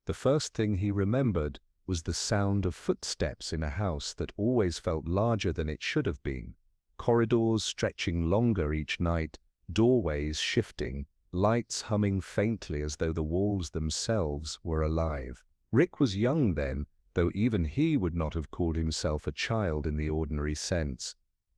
The first thing he remembered was the sound of footsteps in a house that always felt larger than it should have been. Corridors stretching longer each night, doorways shifting, lights humming faintly as though the walls themselves were alive. Rick was young then, though even he would not have called himself a child in the ordinary sense.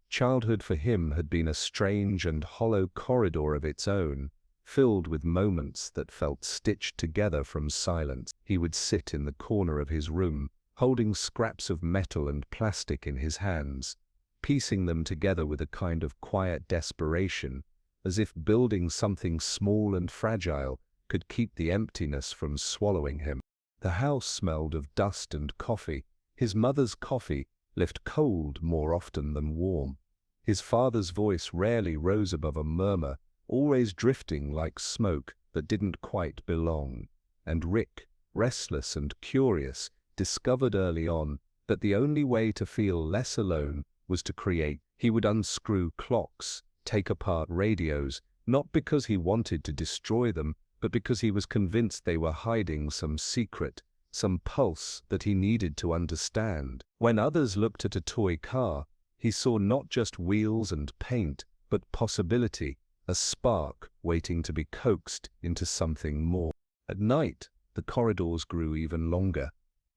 Childhood for him had been a strange and hollow corridor of its own, filled with moments that felt stitched together from silence. He would sit in the corner of his room, holding scraps of metal and plastic in his hands, piecing them together with a kind of quiet desperation, as if building something small and fragile could keep the emptiness from swallowing him. The house smelled of dust and coffee. His mother's coffee left cold more often than warm. His father's voice rarely rose above a murmur, always drifting like smoke that didn't quite belong. And Rick, restless and curious, discovered early on that the only way to feel less alone was to create. He would unscrew clocks, take apart radios, not because he wanted to destroy them, but because he was convinced they were hiding some secret, some pulse that he needed to understand. When others looked at a toy car, he saw not just wheels and paint, but possibility, a spark waiting to be coaxed into something more. At night, the corridors grew even longer.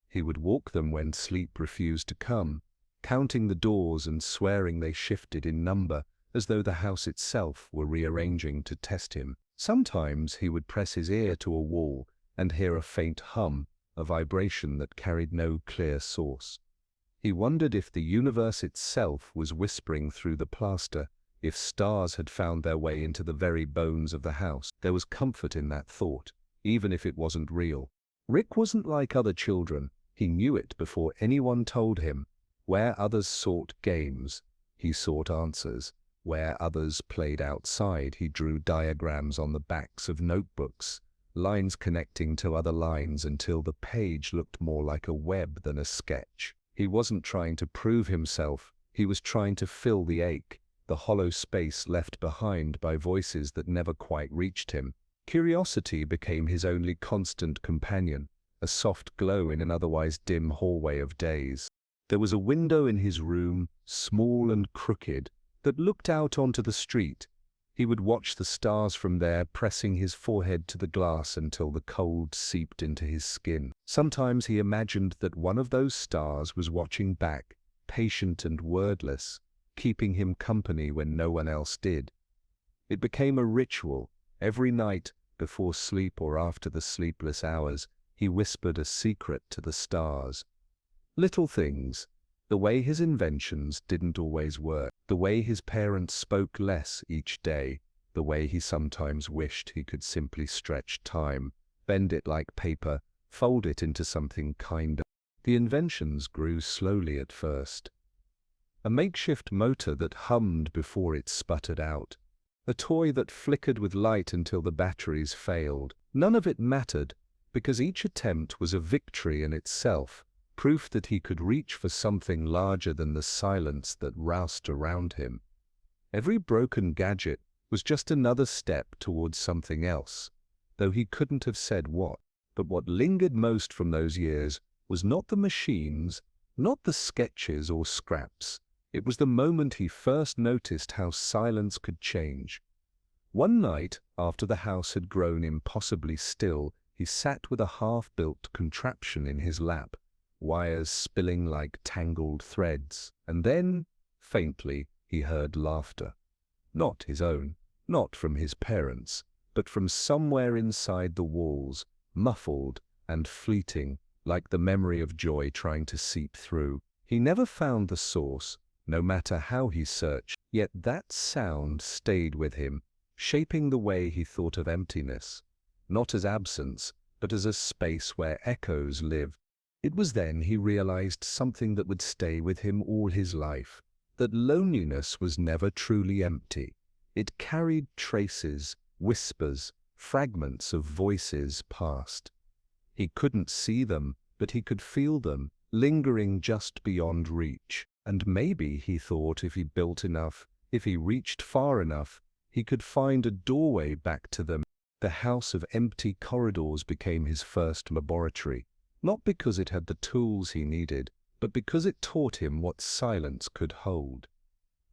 He would walk them when sleep refused to come, counting the doors and swearing they shifted in number, as though the house itself were rearranging to test him. Sometimes he would press his ear to a wall and hear a faint hum, a vibration that carried no clear source. He wondered if the universe itself was whispering through the plaster, if stars had found their way into the very bones of the house. There was comfort in that thought, even if it wasn't real. Rick wasn't like other children. He knew it before anyone told him. Where others sought games, he sought answers. Where others played outside, he drew diagrams on the backs of notebooks, lines connecting to other lines until the page looked more like a web than a sketch. He wasn't trying to prove himself, he was trying to fill the ache, the hollow space left behind by voices that never quite reached him. Curiosity became his only constant companion, a soft glow in an otherwise dim hallway of days. There was a window in his room, small and crooked, that looked out onto the street. He would watch the stars from there, pressing his forehead to the glass until the cold seeped into his skin. Sometimes he imagined that one of those stars was watching back, patient and wordless, keeping him company when no one else did. It became a ritual. Every night, before sleep or after the sleepless hours, he whispered a secret to the stars. Little things. The way his inventions didn't always work, the way his parents spoke less each day, the way he sometimes wished he could simply stretch time, bend it like paper, fold it into something kinder. The inventions grew slowly at first. A makeshift motor that hummed before it sputtered out. A toy that flickered with light until the batteries failed. None of it mattered, because each attempt was a victory in itself. Proof that he could reach for something larger than the silence that roused around him. Every broken gadget was just another step towards something else, though he couldn't have said what. But what lingered most from those years was not the machines, not the sketches or scraps. It was the moment he first noticed how silence could change. One night, after the house had grown impossibly still, he sat with a half-built contraption in his lap, wires spilling like tangled threads, and then, faintly, he heard laughter. Not his own, not from his parents, but from somewhere inside the walls, muffled and fleeting, like the memory of joy trying to seep through. He never found the source, no matter how he searched, yet that sound stayed with him, shaping the way he thought of emptiness, not as absence, but as a space where echoes live. It was then he realized something that would stay with him all his life, that loneliness was never truly empty. It carried traces, whispers, fragments of voices past. He couldn't see them, but he could feel them, lingering just beyond reach. And maybe, he thought, if he built enough, if he reached far enough, he could find a doorway back to them. The house of empty corridors became his first laboratory, not because it had the tools he needed, but because it taught him what silence could hold.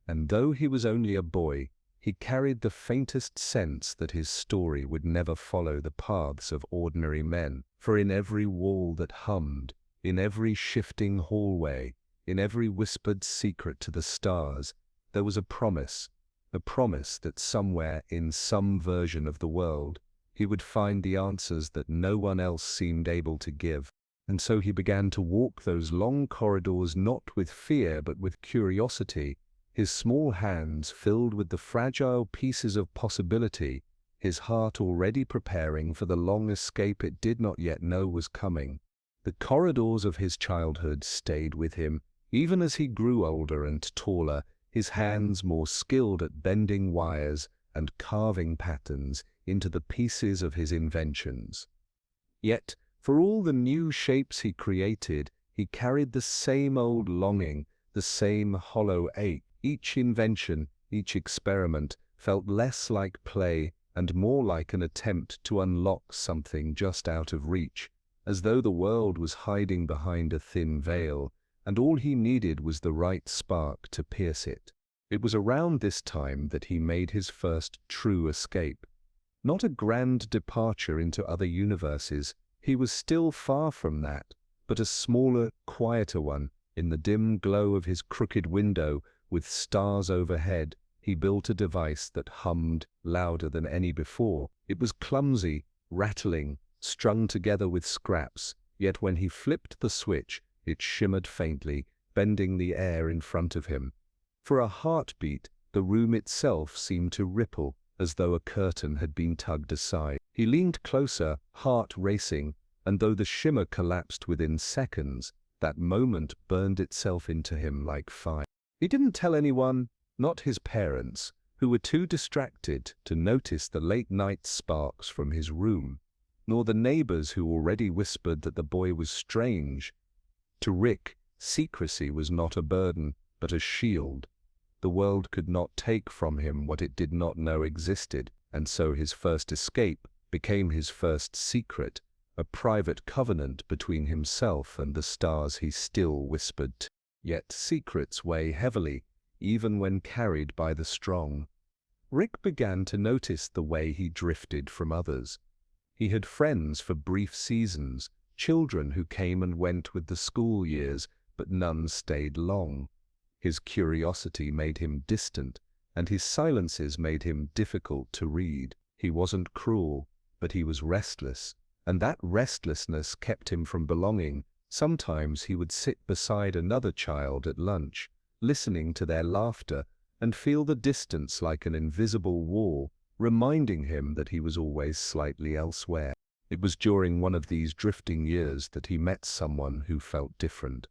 And though he was only a boy, he carried the faintest sense that his story would never follow the paths of ordinary men, for in every wall that hummed, in every shifting hallway, in every whispered secret to the stars, there was a promise that somewhere in some version of the world, he would find the answers that no one else seemed able to give. And so he began to walk those long corridors not with fear but with curiosity, his small hands filled with the fragile pieces of possibility, his heart already preparing for the long escape it did not yet know was coming. The corridors of his childhood stayed with him, even as he grew older and taller, his hands more skilled at bending wires and carving patterns into the pieces of his inventions. Yet, for all the new shapes he created, he carried the same old longing, the same hollow ache. Each invention, each experiment felt less like play and more like an attempt to unlock something just out of reach, as though the world was hiding behind a thin veil, and all he needed was the right spark to pierce it. It was around this time that he made his first true escape. Not a grand departure into other universes, he was still far from that, but a smaller, quieter one. In the dim glow of his crooked window, with stars overhead, he built a device that hummed louder than any before. It was clumsy, rattling, strung together with scraps, yet when he flipped the switch, it shimmered faintly, bending the air in front of him. For a heartbeat, the room itself seemed to ripple, as though a curtain had been tugged aside. He leaned closer, heart racing, and though the shimmer collapsed within seconds, that moment burned itself into him like fire. He didn't tell anyone, not his parents, who were too distracted to notice the late-night sparks from his room, nor the neighbors who already whispered that the boy was strange. To Rick, secrecy was not a burden, but a shield. The world could not take from him what it did not know existed, and so his first escape became his first secret, a private covenant between himself and the stars he still whispered to. Yet secrets weigh heavily, even when carried by the strong. Rick began to notice the way he drifted from others. He had friends for brief seasons, children who came and went with the school years, but none stayed long. His curiosity made him distant, and his silences made him difficult to read. He wasn't cruel, but he was restless, and that restlessness kept him from belonging. Sometimes he would sit beside another child at lunch, listening to their laughter, and feel the distance like an invisible wall, reminding him that he was always slightly elsewhere. It was during one of these drifting years that he met someone who felt different.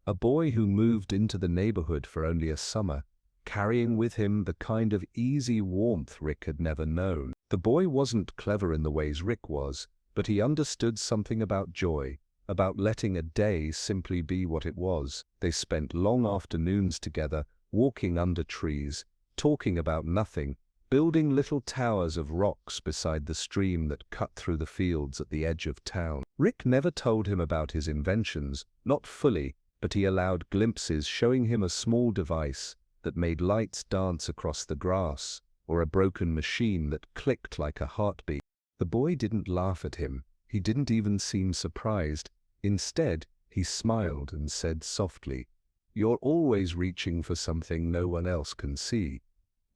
A boy who moved into the neighborhood for only a summer, carrying with him the kind of easy warmth Rick had never known. The boy wasn't clever in the ways Rick was, but he understood something about joy, about letting a day simply be what it was. They spent long afternoons together, walking under trees, talking about nothing, building little towers of rocks beside the stream that cut through the fields at the edge of town. Rick never told him about his inventions, not fully, but he allowed glimpses, showing him a small device that made lights dance across the grass, or a broken machine that clicked like a heartbeat. The boy didn't laugh at him. He didn't even seem surprised. Instead, he smiled and said softly, "You're always reaching for something no one else can see."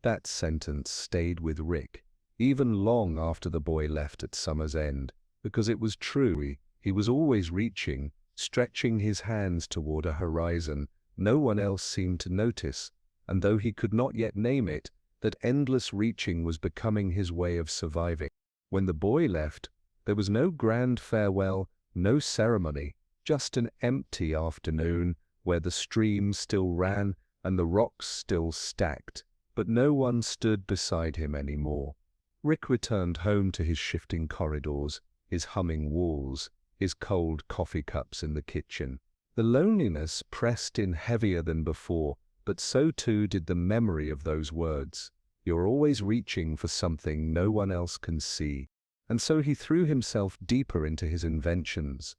That sentence stayed with Rick, even long after the boy left at summer's end, because it was true. He was always reaching, stretching his hands toward a horizon no one else seemed to notice, and though he could not yet name it, that endless reaching was becoming his way of surviving. When the boy left, there was no grand farewell, no ceremony, just an empty afternoon where the stream still ran and the rocks still stacked, but no one stood beside him anymore. Rick returned home to his shifting corridors, his humming walls, his cold coffee cups in the kitchen. The loneliness pressed in heavier than before, but so too did the memory of those words. You're always reaching for something no one else can see. and so he threw himself deeper into his inventions.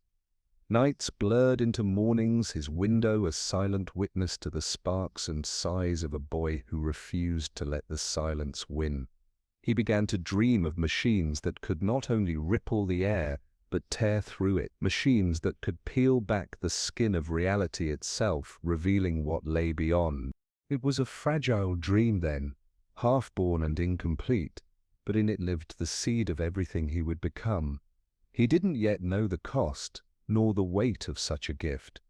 Nights blurred into mornings, his window a silent witness to the sparks and sighs of a boy who refused to let the silence win. He began to dream of machines that could not only ripple the air, but tear through it, machines that could peel back the skin of reality itself, revealing what lay beyond. It was a fragile dream then, half-born and incomplete, but in it lived the seed of everything he would become. He didn't yet know the cost, nor the weight of such a gift.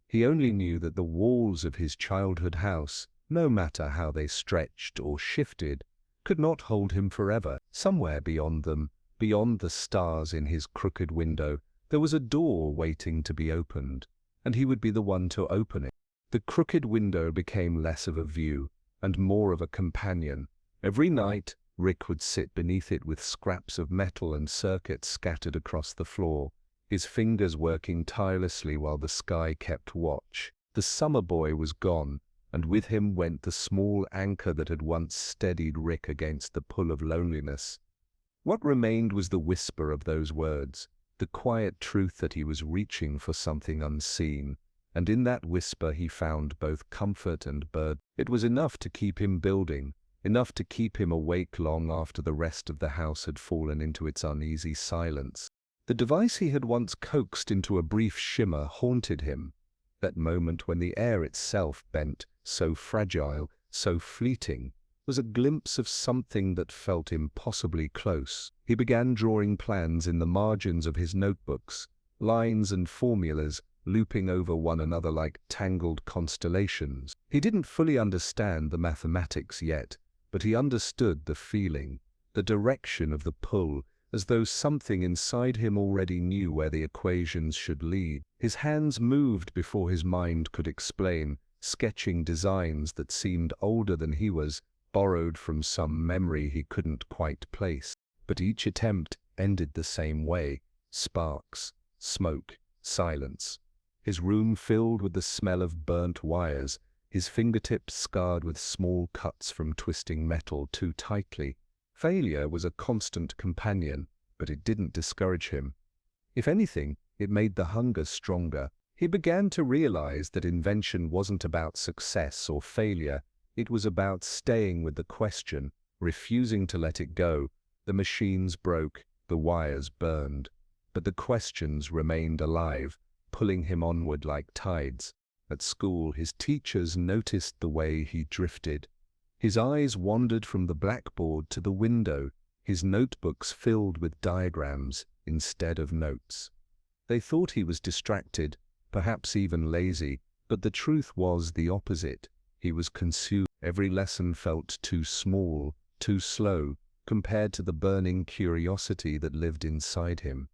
He only knew that the walls of his childhood house, no matter how they stretched or shifted, could not hold him forever. Somewhere beyond them, beyond the stars in his crooked window, there was a door waiting to be opened, and he would be the one to open it. The crooked window became less of a view, and more of a companion. Every night, Rick would sit beneath it with scraps of metal and circuits scattered across the floor, his fingers working tirelessly while the sky kept watch. The summer boy was gone, and with him went the small anchor that had once steadied Rick against the pull of loneliness. What remained was the whisper of those words, the quiet truth that he was reaching for something unseen, and in that whisper he found both comfort and burden. It was enough to keep him building, enough to keep him awake long after the rest of the house had fallen into its uneasy silence. The device he had once coaxed into a brief shimmer haunted him, that moment when the air itself bent, so fragile, so fleeting, was a glimpse of something that felt impossibly close. He began drawing plans in the margins of his notebooks, lines and formulas looping over one another like tangled constellations. He didn't fully understand the mathematics yet, but he understood the feeling, the direction of the pull, as though something inside him already knew where the equations should lead. His hands moved before his mind could explain, sketching designs that seemed older than he was, borrowed from some memory he couldn't quite place. But each attempt ended the same way: sparks, smoke, silence. His room filled with the smell of burnt wires, his fingertips scarred with small cuts from twisting metal too tightly. Failure was a constant companion, but it didn't discourage him. If anything, it made the hunger stronger. He began to realize that invention wasn't about success or failure. It was about staying with the question, refusing to let it go. The machines broke, the wires burned, but the questions remained alive, pulling him onward like tides. At school, his teachers noticed the way he drifted. His eyes wandered from the blackboard to the window, his notebooks filled with diagrams instead of notes. They thought he was distracted, perhaps even lazy, but the truth was the opposite. He was consumed. Every lesson felt too small, too slow, compared to the burning curiosity that lived inside him.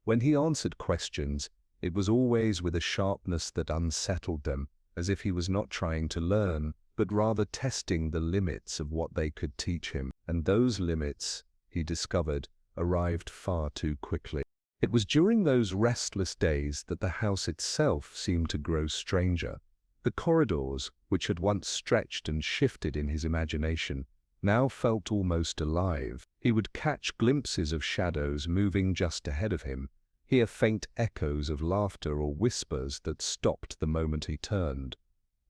When he answered questions, it was always with a sharpness that unsettled them, as if he was not trying to learn, but rather testing the limits of what they could teach him. And those limits, he discovered, arrived far too quickly. It was during those restless days that the house itself seemed to grow stranger. The corridors, which had once stretched and shifted in his imagination, now felt almost alive. He would catch glimpses of shadows moving just ahead of him, hear faint echoes of laughter or whispers that stopped the moment he turned.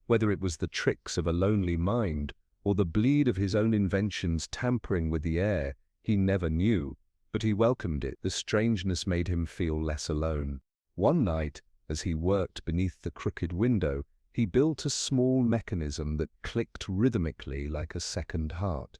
Whether it was the tricks of a lonely mind or the bleed of his own inventions tampering with the air, he never knew, but he welcomed it. The strangeness made him feel less alone. One night, as he worked beneath the crooked window, he built a small mechanism that clicked rhythmically like a second heart.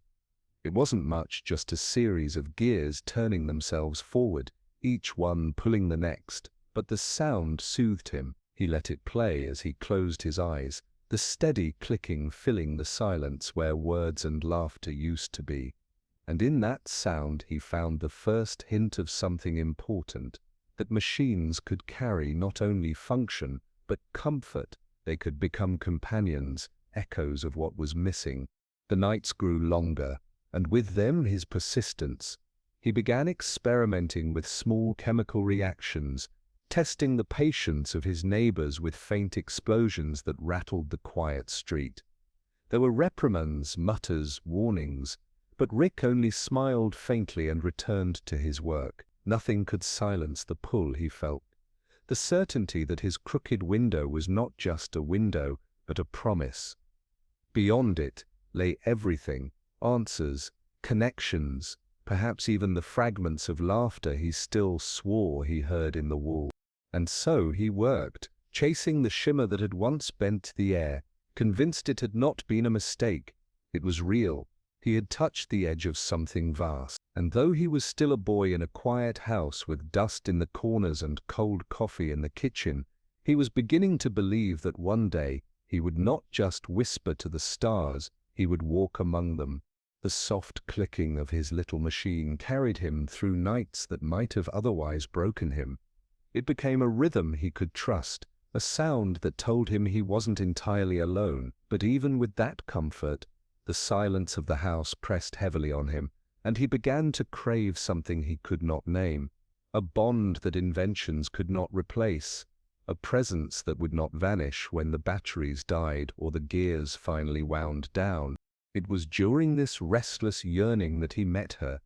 It wasn't much, just a series of gears turning themselves forward, each one pulling the next, but the sound soothed him. He let it play as he closed his eyes, the steady clicking filling the silence where words and laughter used to be. And in that sound he found the first hint of something important, that machines could carry not only function, but comfort. They could become companions, echoes of what was missing. The nights grew longer, and with them his persistence. He began experimenting with small chemical reactions, testing the patience of his neighbors with faint explosions that rattled the quiet street. There were reprimands, mutters, warnings, But Rick only smiled faintly and returned to his work. Nothing could silence the pull he felt. The certainty that his crooked window was not just a window, but a promise. Beyond it lay everything, answers, connections, perhaps even the fragments of laughter he still swore he heard in the wall. And so he worked, chasing the shimmer that had once bent the air, convinced it had not been a mistake. It was real. He had touched the edge of something vast. And though he was still a boy in a quiet house with dust in the corners and cold coffee in the kitchen, he was beginning to believe that one day he would not just whisper to the stars, he would walk among them. The soft clicking of his little machine carried him through nights that might have otherwise broken him. It became a rhythm he could trust, a sound that told him he wasn't entirely alone. But even with that comfort, the silence of the house pressed heavily on him, and he began to crave something he could not name, a bond that inventions could not replace, a presence that would not vanish when the batteries died or the gears finally wound down. It was during this restless yearning that he met her.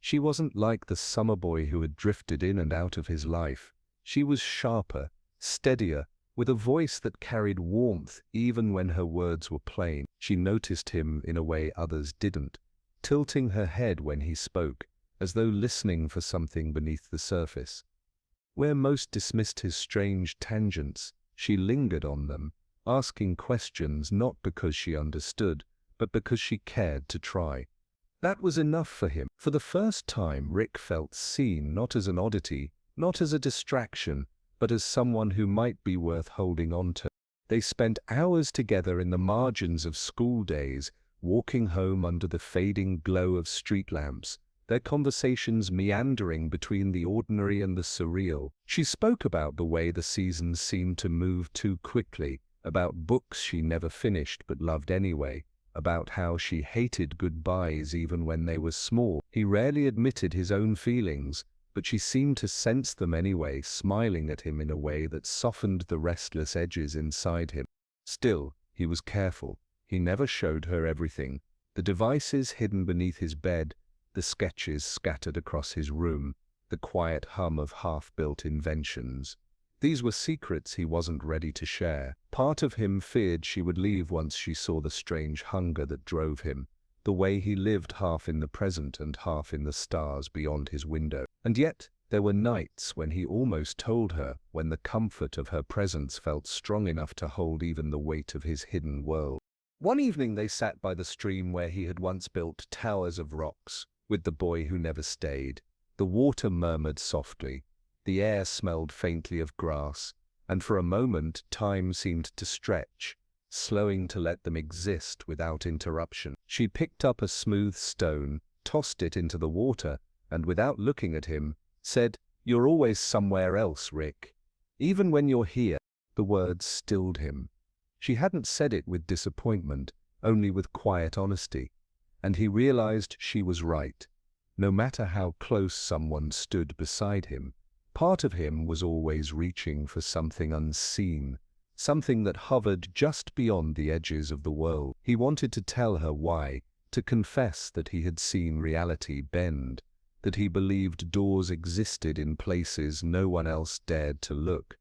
She wasn't like the summer boy who had drifted in and out of his life. She was sharper, steadier, with a voice that carried warmth even when her words were plain. She noticed him in a way others didn't, tilting her head when he spoke, as though listening for something beneath the surface. Where most dismissed his strange tangents, she lingered on them, asking questions not because she understood, but because she cared to try. That was enough for him. For the first time, Rick felt seen, not as an oddity, not as a distraction, but as someone who might be worth holding on to. They spent hours together in the margins of school days, walking home under the fading glow of street lamps, their conversations meandering between the ordinary and the surreal. She spoke about the way the seasons seemed to move too quickly, about books she never finished but loved anyway, about how she hated goodbyes even when they were small. He rarely admitted his own feelings, but she seemed to sense them anyway, smiling at him in a way that softened the restless edges inside him. Still, he was careful. He never showed her everything. The devices hidden beneath his bed, the sketches scattered across his room, the quiet hum of half-built inventions. These were secrets he wasn't ready to share. Part of him feared she would leave once she saw the strange hunger that drove him, the way he lived half in the present and half in the stars beyond his window. And yet, there were nights when he almost told her, when the comfort of her presence felt strong enough to hold even the weight of his hidden world. One evening they sat by the stream where he had once built towers of rocks, with the boy who never stayed. The water murmured softly, the air smelled faintly of grass, and for a moment time seemed to stretch, slowing to let them exist without interruption. She picked up a smooth stone, tossed it into the water, and without looking at him, said, "You're always somewhere else, Rick. Even when you're here." The words stilled him. She hadn't said it with disappointment, only with quiet honesty, and he realized she was right. No matter how close someone stood beside him, part of him was always reaching for something unseen, something that hovered just beyond the edges of the world. He wanted to tell her why, to confess that he had seen reality bend, that he believed doors existed in places no one else dared to look.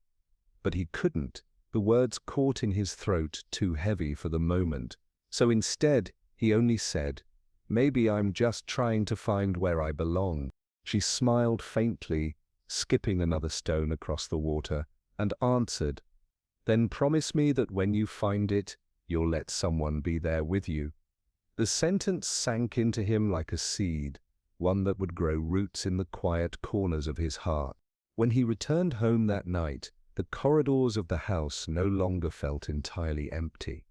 But he couldn't. The words caught in his throat, too heavy for the moment. So instead, he only said, "Maybe I'm just trying to find where I belong." She smiled faintly, skipping another stone across the water, and answered, "Then promise me that when you find it, you'll let someone be there with you." The sentence sank into him like a seed, one that would grow roots in the quiet corners of his heart. When he returned home that night, the corridors of the house no longer felt entirely empty.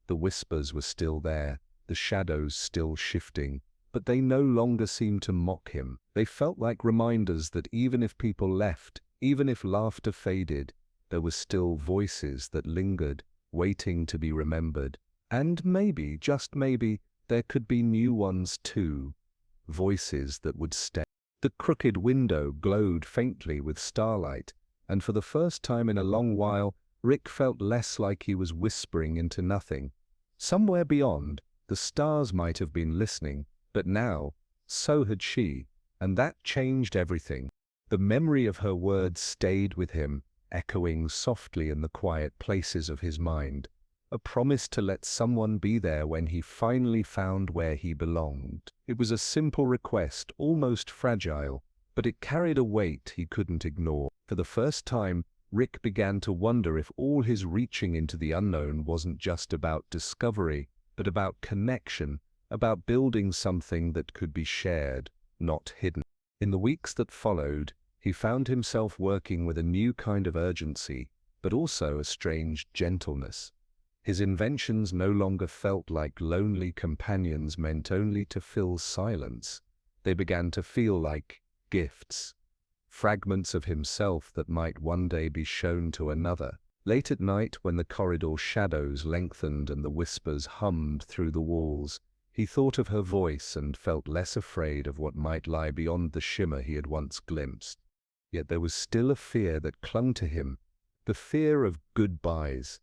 The whispers were still there, the shadows still shifting, but they no longer seemed to mock him. They felt like reminders that even if people left, even if laughter faded, there were still voices that lingered, waiting to be remembered. And maybe, just maybe, there could be new ones too. Voices that would stay. The crooked window glowed faintly with starlight, and for the first time in a long while, Rick felt less like he was whispering into nothing. Somewhere beyond, the stars might have been listening, But now, so had she, and that changed everything. The memory of her words stayed with him, echoing softly in the quiet places of his mind. A promise to let someone be there when he finally found where he belonged. It was a simple request, almost fragile, but it carried a weight he couldn't ignore. For the first time, Rick began to wonder if all his reaching into the unknown wasn't just about discovery, but about connection, about building something that could be shared, not hidden. In the weeks that followed, he found himself working with a new kind of urgency, but also a strange gentleness. His inventions no longer felt like lonely companions meant only to fill silence. They began to feel like gifts, fragments of himself that might one day be shown to another. Late at night, when the corridor shadows lengthened and the whispers hummed through the walls, he thought of her voice and felt less afraid of what might lie beyond the shimmer he had once glimpsed. Yet there was still a fear that clung to him, the fear of goodbyes.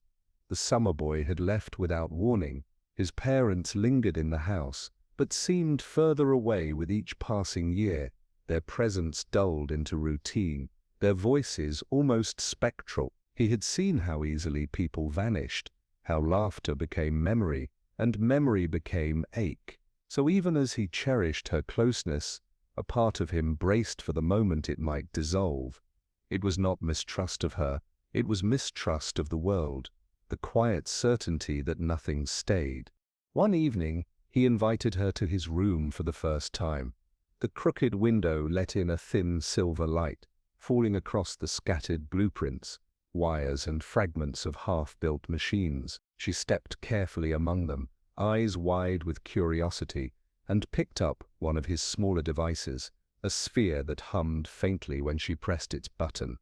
The summer boy had left without warning. His parents lingered in the house, but seemed further away with each passing year. Their presence dulled into routine, their voices almost spectral. He had seen how easily people vanished, how laughter became memory, and memory became ache. So even as he cherished her closeness, a part of him braced for the moment it might dissolve. It was not mistrust of her, it was mistrust of the world, the quiet certainty that nothing stayed. One evening, he invited her to his room for the first time. The crooked window let in a thin silver light, falling across the scattered blueprints, wires and fragments of half-built machines. She stepped carefully among them, eyes wide with curiosity, and picked up one of his smaller devices, a sphere that hummed faintly when she pressed its button.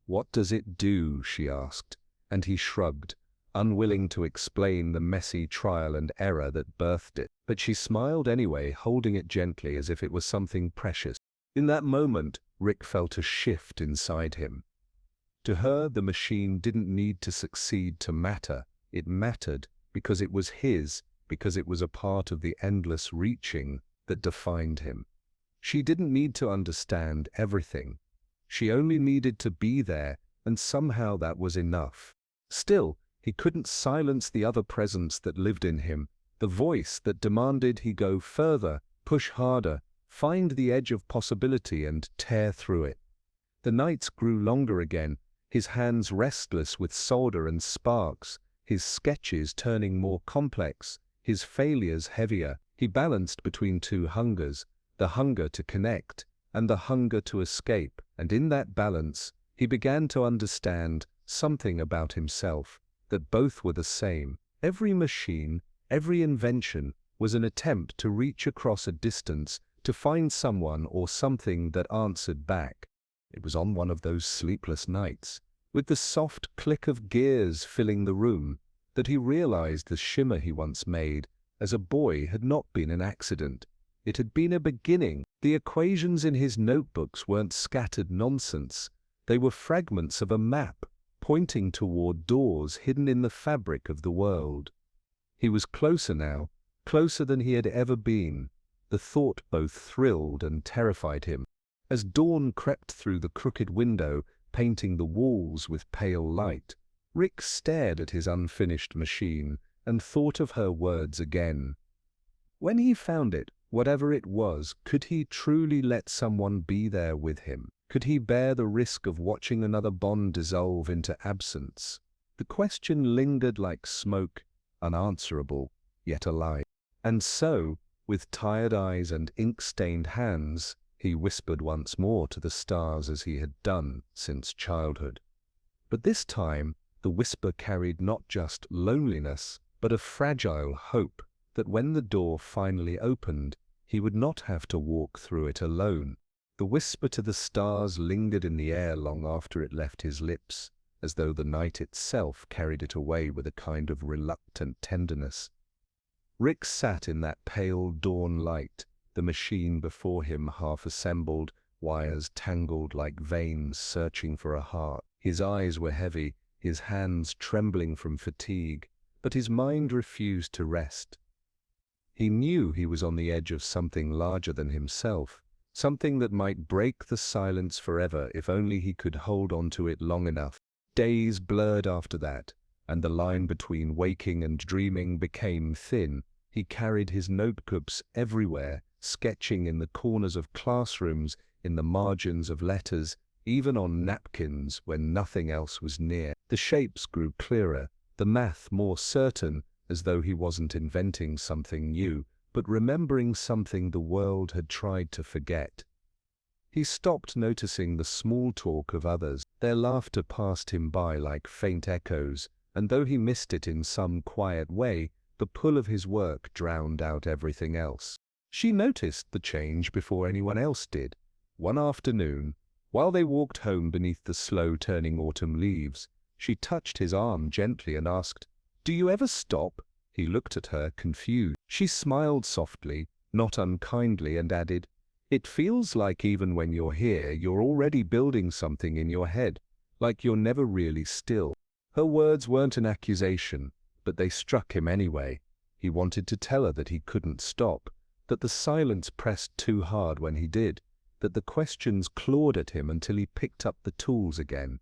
"What does it do?" she asked, and he shrugged, unwilling to explain the messy trial and error that birthed it. But she smiled anyway, holding it gently as if it was something precious. In that moment, Rick felt a shift inside him. To her, the machine didn't need to succeed to matter. It mattered because it was his, because it was a part of the endless reaching that defined him. She didn't need to understand everything. She only needed to be there, and somehow that was enough. Still, he couldn't silence the other presence that lived in him, the voice that demanded he go further, push harder, find the edge of possibility and tear through it. The nights grew longer again, his hands restless with solder and sparks, his sketches turning more complex, his failures heavier. He balanced between two hungers, the hunger to connect and the hunger to escape, and in that balance, he began to understand something about himself, that both were the same. Every machine, every invention was an attempt to reach across a distance, to find someone or something that answered back. It was on one of those sleepless nights, with the soft click of gears filling the room, that he realized the shimmer he once made as a boy had not been an accident. It had been a beginning. The equations in his notebooks weren't scattered nonsense. They were fragments of a map, pointing toward doors hidden in the fabric of the world. He was closer now, closer than he had ever been. The thought both thrilled and terrified him. As dawn crept through the crooked window, painting the walls with pale light, Rick stared at his unfinished machine and thought of her words again. When he found it, whatever it was, could he truly let someone be there with him? Could he bear the risk of watching another bond dissolve into absence? The question lingered like smoke, unanswerable, yet alive. And so, with tired eyes and ink-stained hands, he whispered once more to the stars as he had done since childhood. But this time, the whisper carried not just loneliness, but a fragile hope that when the door finally opened, he would not have to walk through it alone. The whisper to the stars lingered in the air long after it left his lips, as though the night itself carried it away with a kind of reluctant tenderness. Rick sat in that pale dawn light, the machine before him half assembled, wires tangled like veins searching for a heart. His eyes were heavy, his hands trembling from fatigue, but his mind refused to rest. He knew he was on the edge of something larger than himself, something that might break the silence forever if only he could hold on to it long enough. Days blurred after that, and the line between waking and dreaming became thin. He carried his notebooks everywhere, sketching in the corners of classrooms, in the margins of letters, even on napkins when nothing else was near. The shapes grew clearer, the math more certain, as though he wasn't inventing something new, but remembering something the world had tried to forget. He stopped noticing the small talk of others. Their laughter passed him by like faint echoes, and though he missed it in some quiet way, the pull of his work drowned out everything else. She noticed the change before anyone else did. One afternoon, while they walked home beneath the slow-turning autumn leaves, she touched his arm gently and asked, "Do you ever stop?" He looked at her, confused. She smiled softly, not unkindly, and added, "It feels like even when you're here, you're already building something in your head, like you're never really still." Her words weren't an accusation, but they struck him anyway. He wanted to tell her that he couldn't stop, that the silence pressed too hard when he did, that the questions clawed at him until he picked up the tools again.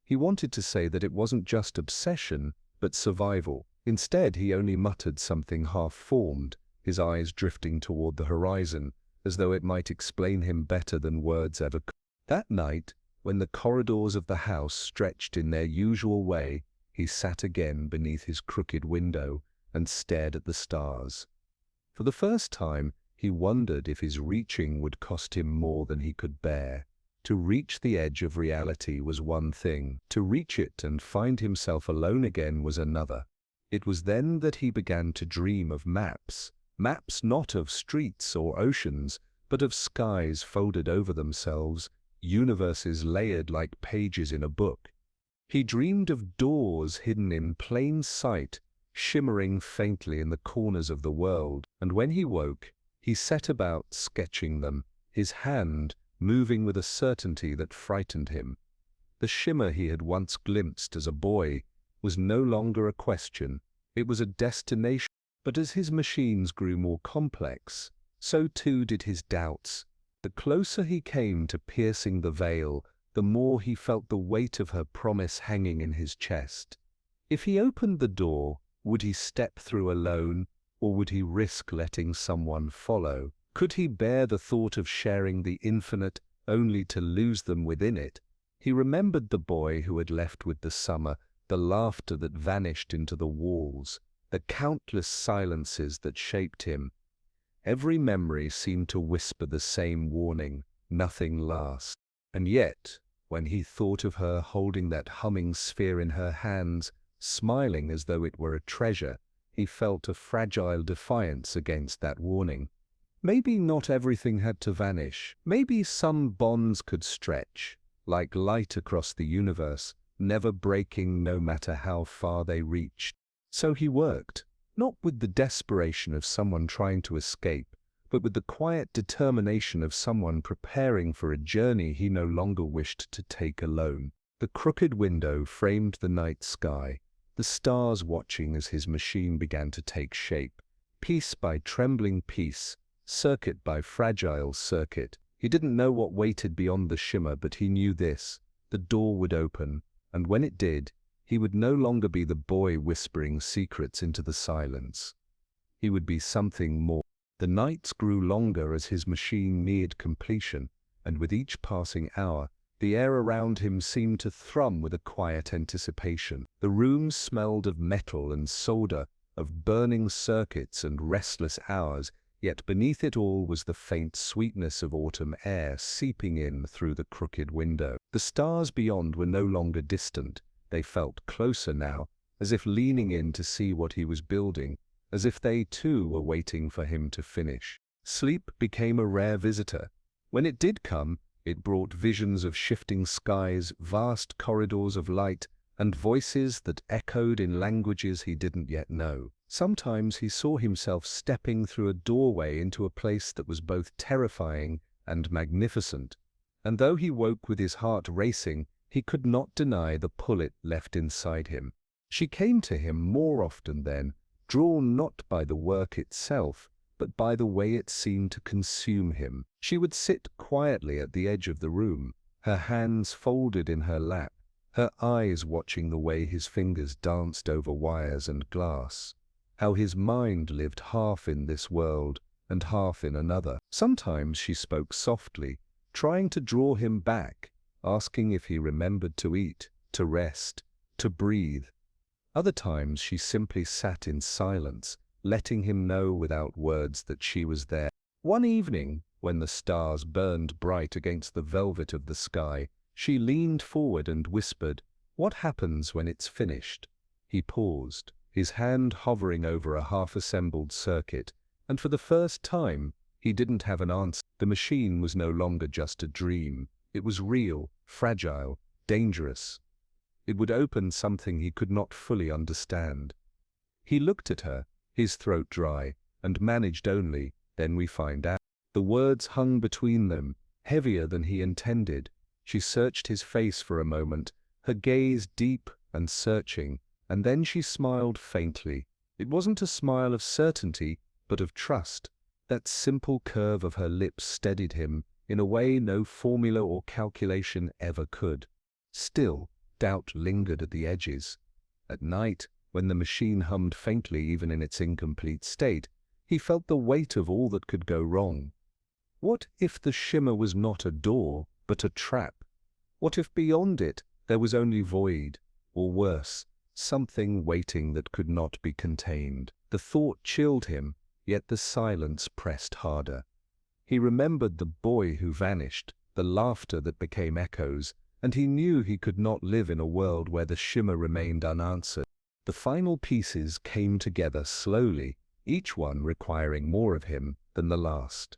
He wanted to say that it wasn't just obsession, but survival. Instead, he only muttered something half-formed, his eyes drifting toward the horizon, as though it might explain him better than words ever could. That night, when the corridors of the house stretched in their usual way, he sat again beneath his crooked window and stared at the stars. For the first time, he wondered if his reaching would cost him more than he could bear. To reach the edge of reality was one thing. To reach it and find himself alone again was another. It was then that he began to dream of maps. Maps not of streets or oceans, but of skies folded over themselves, universes layered like pages in a book. He dreamed of doors hidden in plain sight, shimmering faintly in the corners of the world, and when he woke, he set about sketching them, his hand moving with a certainty that frightened him. The shimmer he had once glimpsed as a boy was no longer a question, it was a destination. But as his machines grew more complex, so too did his doubts. The closer he came to piercing the veil, the more he felt the weight of her promise hanging in his chest. If he opened the door, would he step through alone, or would he risk letting someone follow? Could he bear the thought of sharing the infinite, only to lose them within it? He remembered the boy who had left with the summer, the laughter that vanished into the walls, the countless silences that shaped him. Every memory seemed to whisper the same warning, nothing lasts. And yet, when he thought of her holding that humming sphere in her hands, smiling as though it were a treasure, he felt a fragile defiance against that warning. Maybe not everything had to vanish. Maybe some bonds could stretch, like light across the universe, never breaking no matter how far they reached. So he worked, not with the desperation of someone trying to escape, but with the quiet determination of someone preparing for a journey he no longer wished to take alone. The crooked window framed the night sky, the stars watching as his machine began to take shape, piece by trembling piece, circuit by fragile circuit. He didn't know what waited beyond the shimmer, but he knew this: the door would open, and when it did, he would no longer be the boy whispering secrets into the silence. He would be something more. The nights grew longer as his machine neared completion, and with each passing hour, the air around him seemed to thrum with a quiet anticipation. The room smelled of metal and solder, of burning circuits and restless hours, yet beneath it all was the faint sweetness of autumn air seeping in through the crooked window. The stars beyond were no longer distant. They felt closer now, as if leaning in to see what he was building, as if they too were waiting for him to finish. Sleep became a rare visitor. When it did come, it brought visions of shifting skies, vast corridors of light, and voices that echoed in languages he didn't yet know. Sometimes he saw himself stepping through a doorway into a place that was both terrifying and magnificent, and though he woke with his heart racing, he could not deny the pull it left inside him. She came to him more often then, drawn not by the work itself, but by the way it seemed to consume him. She would sit quietly at the edge of the room, her hands folded in her lap, her eyes watching the way his fingers danced over wires and glass, how his mind lived half in this world and half in another. Sometimes she spoke softly, trying to draw him back, asking if he remembered to eat, to rest, to breathe. Other times she simply sat in silence, letting him know without words that she was there. One evening, when the stars burned bright against the velvet of the sky, she leaned forward and whispered, "What happens when it's finished?" He paused, his hand hovering over a half-assembled circuit, and for the first time, he didn't have an answer. The machine was no longer just a dream. It was real, fragile, dangerous. It would open something he could not fully understand. He looked at her, his throat dry, and managed only, "Then we find out." The words hung between them, heavier than he intended. She searched his face for a moment, her gaze deep and searching, and then she smiled faintly. It wasn't a smile of certainty, but of trust. That simple curve of her lips steadied him in a way no formula or calculation ever could. Still, doubt lingered at the edges. At night, when the machine hummed faintly even in its incomplete state, he felt the weight of all that could go wrong. What if the shimmer was not a door, but a trap? What if beyond it there was only void, or worse, something waiting that could not be contained? The thought chilled him, yet the silence pressed harder. He remembered the boy who vanished, the laughter that became echoes, and he knew he could not live in a world where the shimmer remained unanswered. The final pieces came together slowly, each one requiring more of him than the last.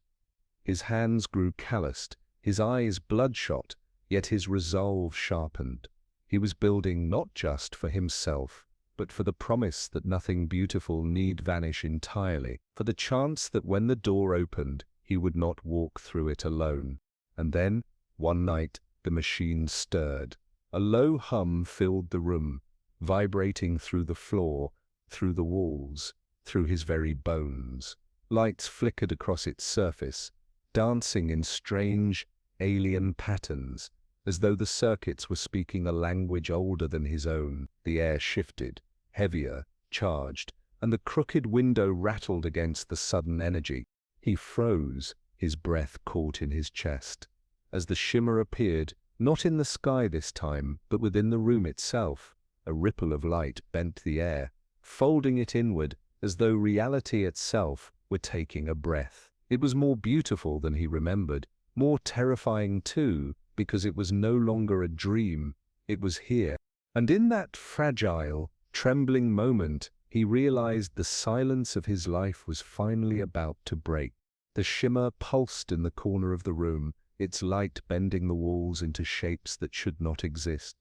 His hands grew calloused, his eyes bloodshot, yet his resolve sharpened. He was building not just for himself, but for the promise that nothing beautiful need vanish entirely, for the chance that when the door opened, he would not walk through it alone. And then, one night, the machine stirred. A low hum filled the room, vibrating through the floor, through the walls, through his very bones. Lights flickered across its surface, dancing in strange, alien patterns, as though the circuits were speaking a language older than his own. The air shifted, heavier, charged, and the crooked window rattled against the sudden energy. He froze, his breath caught in his chest. As the shimmer appeared, not in the sky this time, but within the room itself, a ripple of light bent the air, folding it inward as though reality itself were taking a breath. It was more beautiful than he remembered, more terrifying too, because it was no longer a dream, it was here. And in that fragile, trembling moment, he realized the silence of his life was finally about to break. The shimmer pulsed in the corner of the room, its light bending the walls into shapes that should not exist.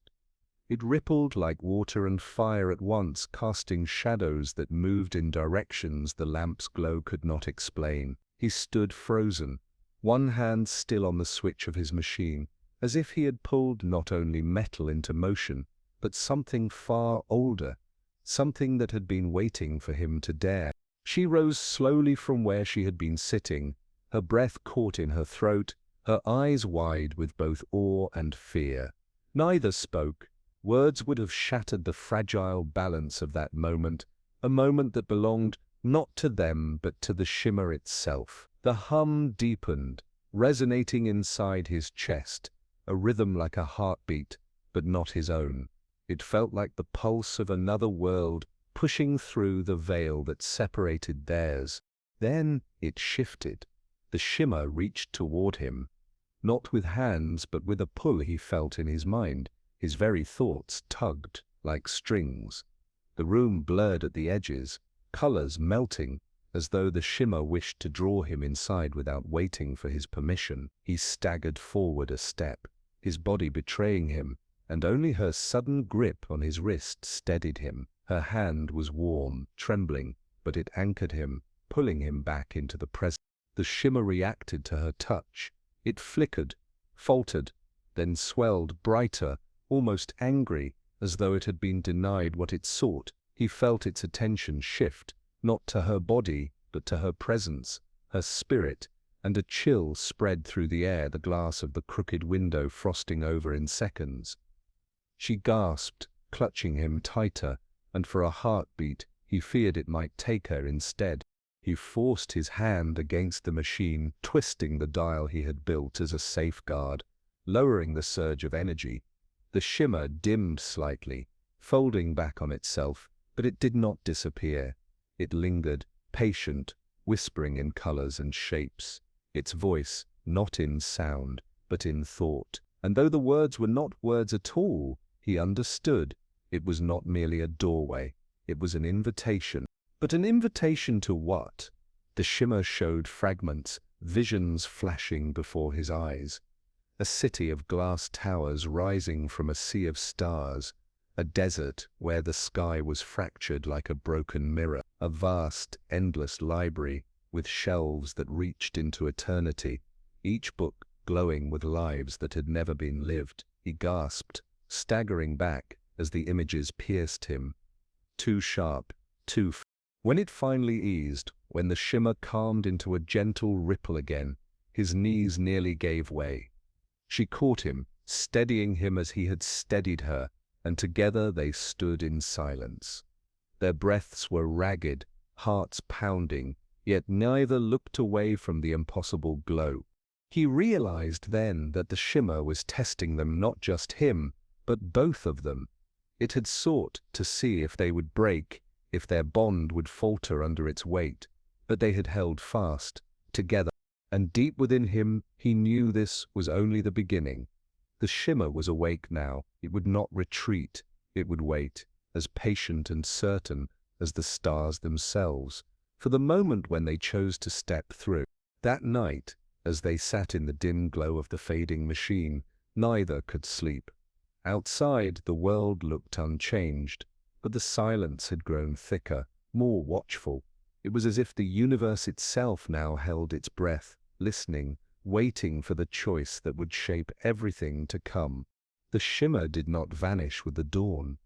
It rippled like water and fire at once, casting shadows that moved in directions the lamp's glow could not explain. He stood frozen, one hand still on the switch of his machine, as if he had pulled not only metal into motion, but something far older, something that had been waiting for him to dare. She rose slowly from where she had been sitting, her breath caught in her throat, her eyes wide with both awe and fear. Neither spoke. Words would have shattered the fragile balance of that moment, a moment that belonged not to them but to the shimmer itself. The hum deepened, resonating inside his chest, a rhythm like a heartbeat, but not his own. It felt like the pulse of another world pushing through the veil that separated theirs. Then it shifted. The shimmer reached toward him, not with hands but with a pull he felt in his mind. His very thoughts tugged like strings. The room blurred at the edges, colors melting, as though the shimmer wished to draw him inside without waiting for his permission. He staggered forward a step, his body betraying him, and only her sudden grip on his wrist steadied him. Her hand was warm, trembling, but it anchored him, pulling him back into the present. The shimmer reacted to her touch. It flickered, faltered, then swelled brighter, almost angry, as though it had been denied what it sought. He felt its attention shift, not to her body, but to her presence, her spirit, and a chill spread through the air, the glass of the crooked window frosting over in seconds. She gasped, clutching him tighter, and for a heartbeat he feared it might take her instead. He forced his hand against the machine, twisting the dial he had built as a safeguard, lowering the surge of energy. The shimmer dimmed slightly, folding back on itself, but it did not disappear. It lingered, patient, whispering in colors and shapes, its voice not in sound, but in thought. And though the words were not words at all, he understood. It was not merely a doorway, it was an invitation. But an invitation to what? The shimmer showed fragments, visions flashing before his eyes. A city of glass towers rising from a sea of stars, a desert where the sky was fractured like a broken mirror, a vast, endless library with shelves that reached into eternity, each book glowing with lives that had never been lived. He gasped, staggering back as the images pierced him. Too sharp, too fast. When it finally eased, when the shimmer calmed into a gentle ripple again, his knees nearly gave way. She caught him, steadying him as he had steadied her, and together they stood in silence. Their breaths were ragged, hearts pounding, yet neither looked away from the impossible glow. He realized then that the shimmer was testing them, not just him, but both of them. It had sought to see if they would break, if their bond would falter under its weight, but they had held fast, together, and deep within him he knew this was only the beginning. The shimmer was awake now. It would not retreat, it would wait, as patient and certain as the stars themselves, for the moment when they chose to step through. That night, as they sat in the dim glow of the fading machine, neither could sleep. Outside, the world looked unchanged, but the silence had grown thicker, more watchful. It was as if the universe itself now held its breath, listening, waiting for the choice that would shape everything to come. The shimmer did not vanish with the dawn.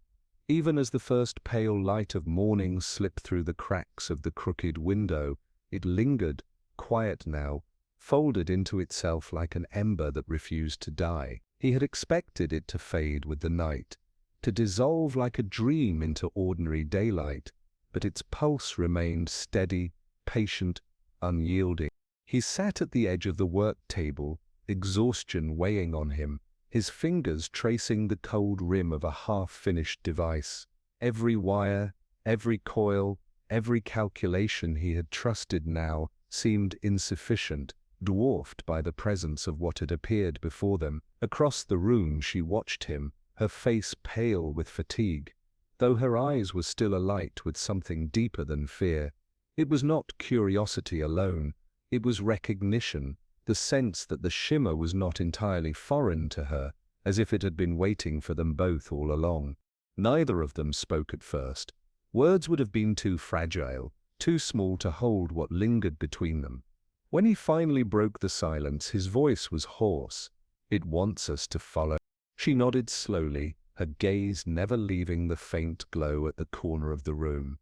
Even as the first pale light of morning slipped through the cracks of the crooked window, it lingered, quiet now, folded into itself like an ember that refused to die. He had expected it to fade with the night, to dissolve like a dream into ordinary daylight, but its pulse remained steady, patient, unyielding. He sat at the edge of the work table, exhaustion weighing on him, his fingers tracing the cold rim of a half-finished device. Every wire, every coil, every calculation he had trusted now seemed insufficient, dwarfed by the presence of what had appeared before them. Across the room she watched him, her face pale with fatigue, though her eyes were still alight with something deeper than fear. It was not curiosity alone, it was recognition, the sense that the shimmer was not entirely foreign to her, as if it had been waiting for them both all along. Neither of them spoke at first. Words would have been too fragile, too small to hold what lingered between them. When he finally broke the silence, his voice was hoarse. "It wants us to follow." She nodded slowly, her gaze never leaving the faint glow at the corner of the room.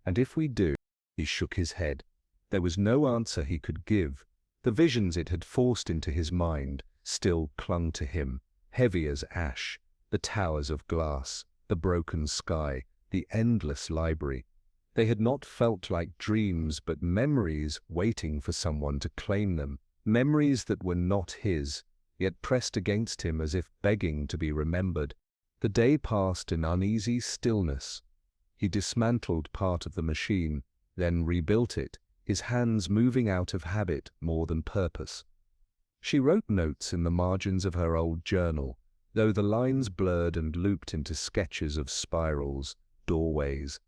"And if we do?" He shook his head. There was no answer he could give. The visions it had forced into his mind still clung to him, heavy as ash, the towers of glass, the broken sky, the endless library. They had not felt like dreams, but memories waiting for someone to claim them, memories that were not his, yet pressed against him as if begging to be remembered. The day passed in uneasy stillness. He dismantled part of the machine, then rebuilt it, his hands moving out of habit more than purpose. She wrote notes in the margins of her old journal, though the lines blurred and looped into sketches of spirals, doorways.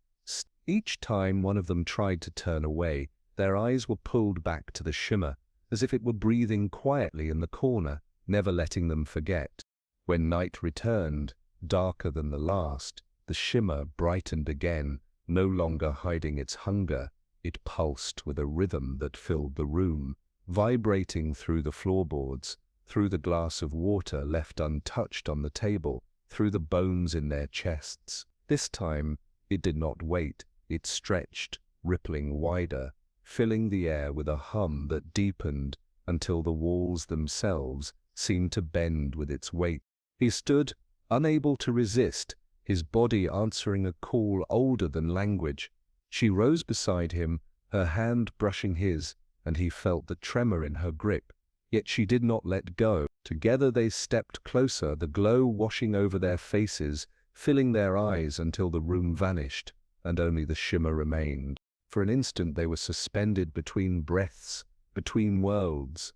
Each time one of them tried to turn away, their eyes were pulled back to the shimmer, as if it were breathing quietly in the corner, never letting them forget. When night returned, darker than the last, the shimmer brightened again, no longer hiding its hunger. It pulsed with a rhythm that filled the room, vibrating through the floorboards, through the glass of water left untouched on the table, through the bones in their chests. This time, it did not wait. It stretched, rippling wider, filling the air with a hum that deepened until the walls themselves seemed to bend with its weight. He stood, unable to resist, his body answering a call older than language. She rose beside him, her hand brushing his, and he felt the tremor in her grip. Yet she did not let go. Together they stepped closer, the glow washing over their faces, filling their eyes until the room vanished, and only the shimmer remained. For an instant they were suspended between breaths, between worlds.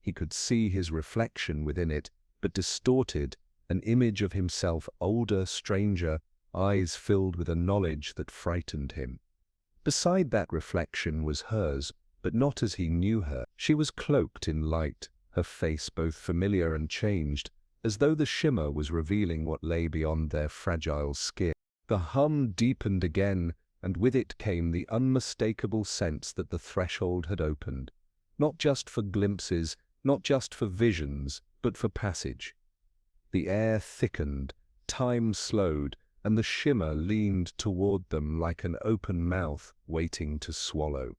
He could see his reflection within it, but distorted, an image of himself older, stranger, eyes filled with a knowledge that frightened him. Beside that reflection was hers, but not as he knew her. She was cloaked in light, her face both familiar and changed, as though the shimmer was revealing what lay beyond their fragile skin. The hum deepened again, and with it came the unmistakable sense that the threshold had opened, not just for glimpses, not just for visions, but for passage. The air thickened, time slowed, and the shimmer leaned toward them like an open mouth waiting to swallow.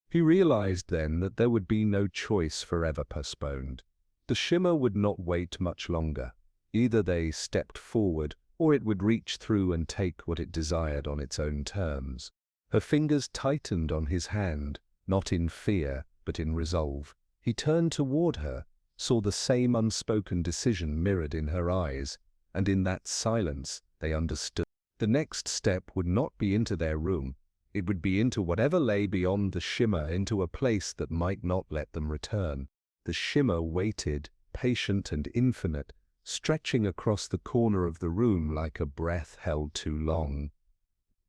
He realized then that there would be no choice forever postponed. The shimmer would not wait much longer. Either they stepped forward, or it would reach through and take what it desired on its own terms. Her fingers tightened on his hand, not in fear, but in resolve. He turned toward her, saw the same unspoken decision mirrored in her eyes, and in that silence they understood. The next step would not be into their room. It would be into whatever lay beyond the shimmer, into a place that might not let them return. The shimmer waited, patient and infinite, stretching across the corner of the room like a breath held too long.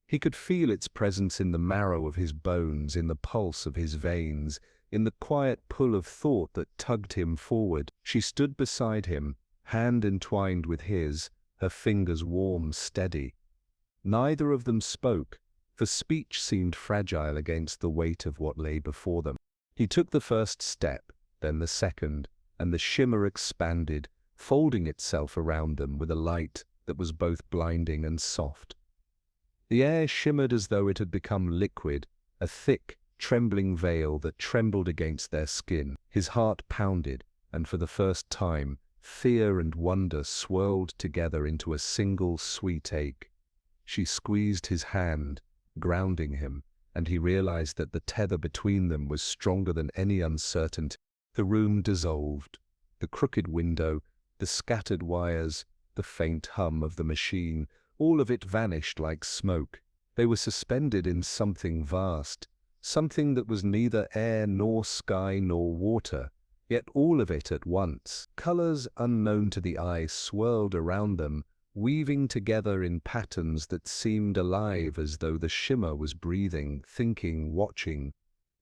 He could feel its presence in the marrow of his bones, in the pulse of his veins, in the quiet pull of thought that tugged him forward. She stood beside him, hand entwined with his, her fingers warm, steady. Neither of them spoke, for speech seemed fragile against the weight of what lay before them. He took the first step, then the second, and the shimmer expanded, folding itself around them with a light that was both blinding and soft. The air shimmered as though it had become liquid, a thick, trembling veil that trembled against their skin. His heart pounded, and for the first time, fear and wonder swirled together into a single sweet ache. She squeezed his hand, grounding him, and he realized that the tether between them was stronger than any uncertainty. The room dissolved. The crooked window, the scattered wires, the faint hum of the machine, all of it vanished like smoke. They were suspended in something vast, something that was neither air nor sky nor water, yet all of it at once. Colors unknown to the eye swirled around them, weaving together in patterns that seemed alive, as though the shimmer was breathing, thinking, watching.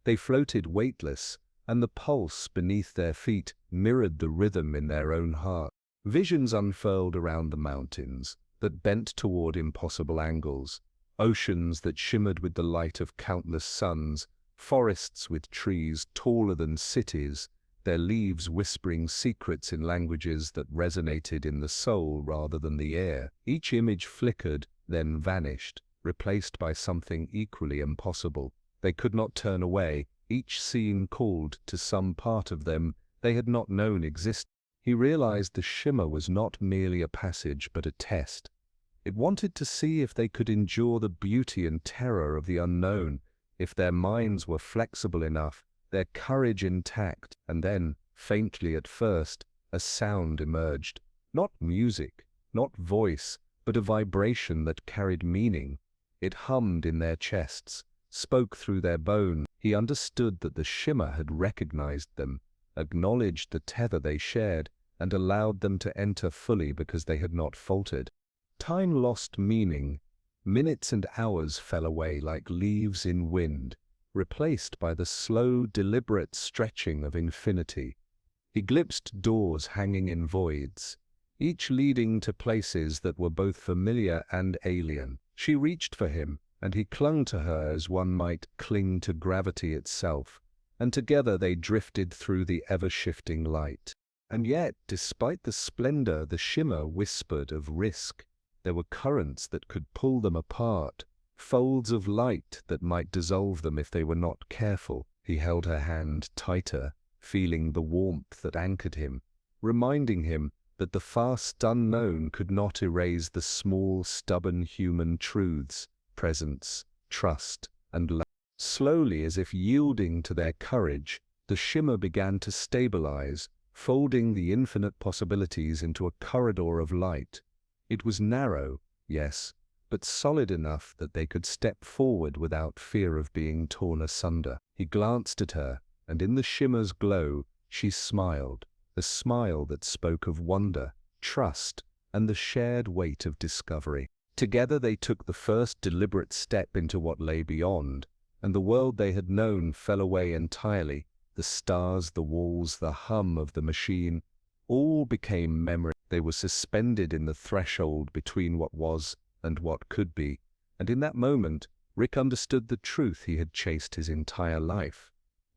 They floated weightless, and the pulse beneath their feet mirrored the rhythm in their own heart. Visions unfurled around the mountains that bent toward impossible angles, oceans that shimmered with the light of countless suns, forests with trees taller than cities, their leaves whispering secrets in languages that resonated in the soul rather than the air. Each image flickered, then vanished, replaced by something equally impossible. They could not turn away. Each scene called to some part of them they had not known existed. He realized the shimmer was not merely a passage but a test. It wanted to see if they could endure the beauty and terror of the unknown, if their minds were flexible enough, their courage intact. And then, faintly at first, a sound emerged. Not music, not voice, but a vibration that carried meaning. It hummed in their chests, spoke through their bones. He understood that the shimmer had recognized them, acknowledged the tether they shared, and allowed them to enter fully because they had not faltered. Time lost meaning. Minutes and hours fell away like leaves in wind, replaced by the slow, deliberate stretching of infinity. He glimpsed doors hanging in voids, each leading to places that were both familiar and alien. She reached for him, and he clung to her as one might cling to gravity itself, and together they drifted through the ever-shifting light. And yet, despite the splendor, the shimmer whispered of risk. There were currents that could pull them apart, folds of light that might dissolve them if they were not careful. He held her hand tighter, feeling the warmth that anchored him, reminding him that the vast unknown could not erase the small, stubborn human truths, presence, trust, and love. Slowly, as if yielding to their courage, the shimmer began to stabilize, folding the infinite possibilities into a corridor of light. It was narrow, yes, but solid enough that they could step forward without fear of being torn asunder. He glanced at her, and in the shimmer's glow, she smiled, a smile that spoke of wonder, trust, and the shared weight of discovery. Together they took the first deliberate step into what lay beyond, and the world they had known fell away entirely. The stars, the walls, the hum of the machine, all became memory. They were suspended in the threshold between what was and what could be, and in that moment, Rick understood the truth he had chased his entire life,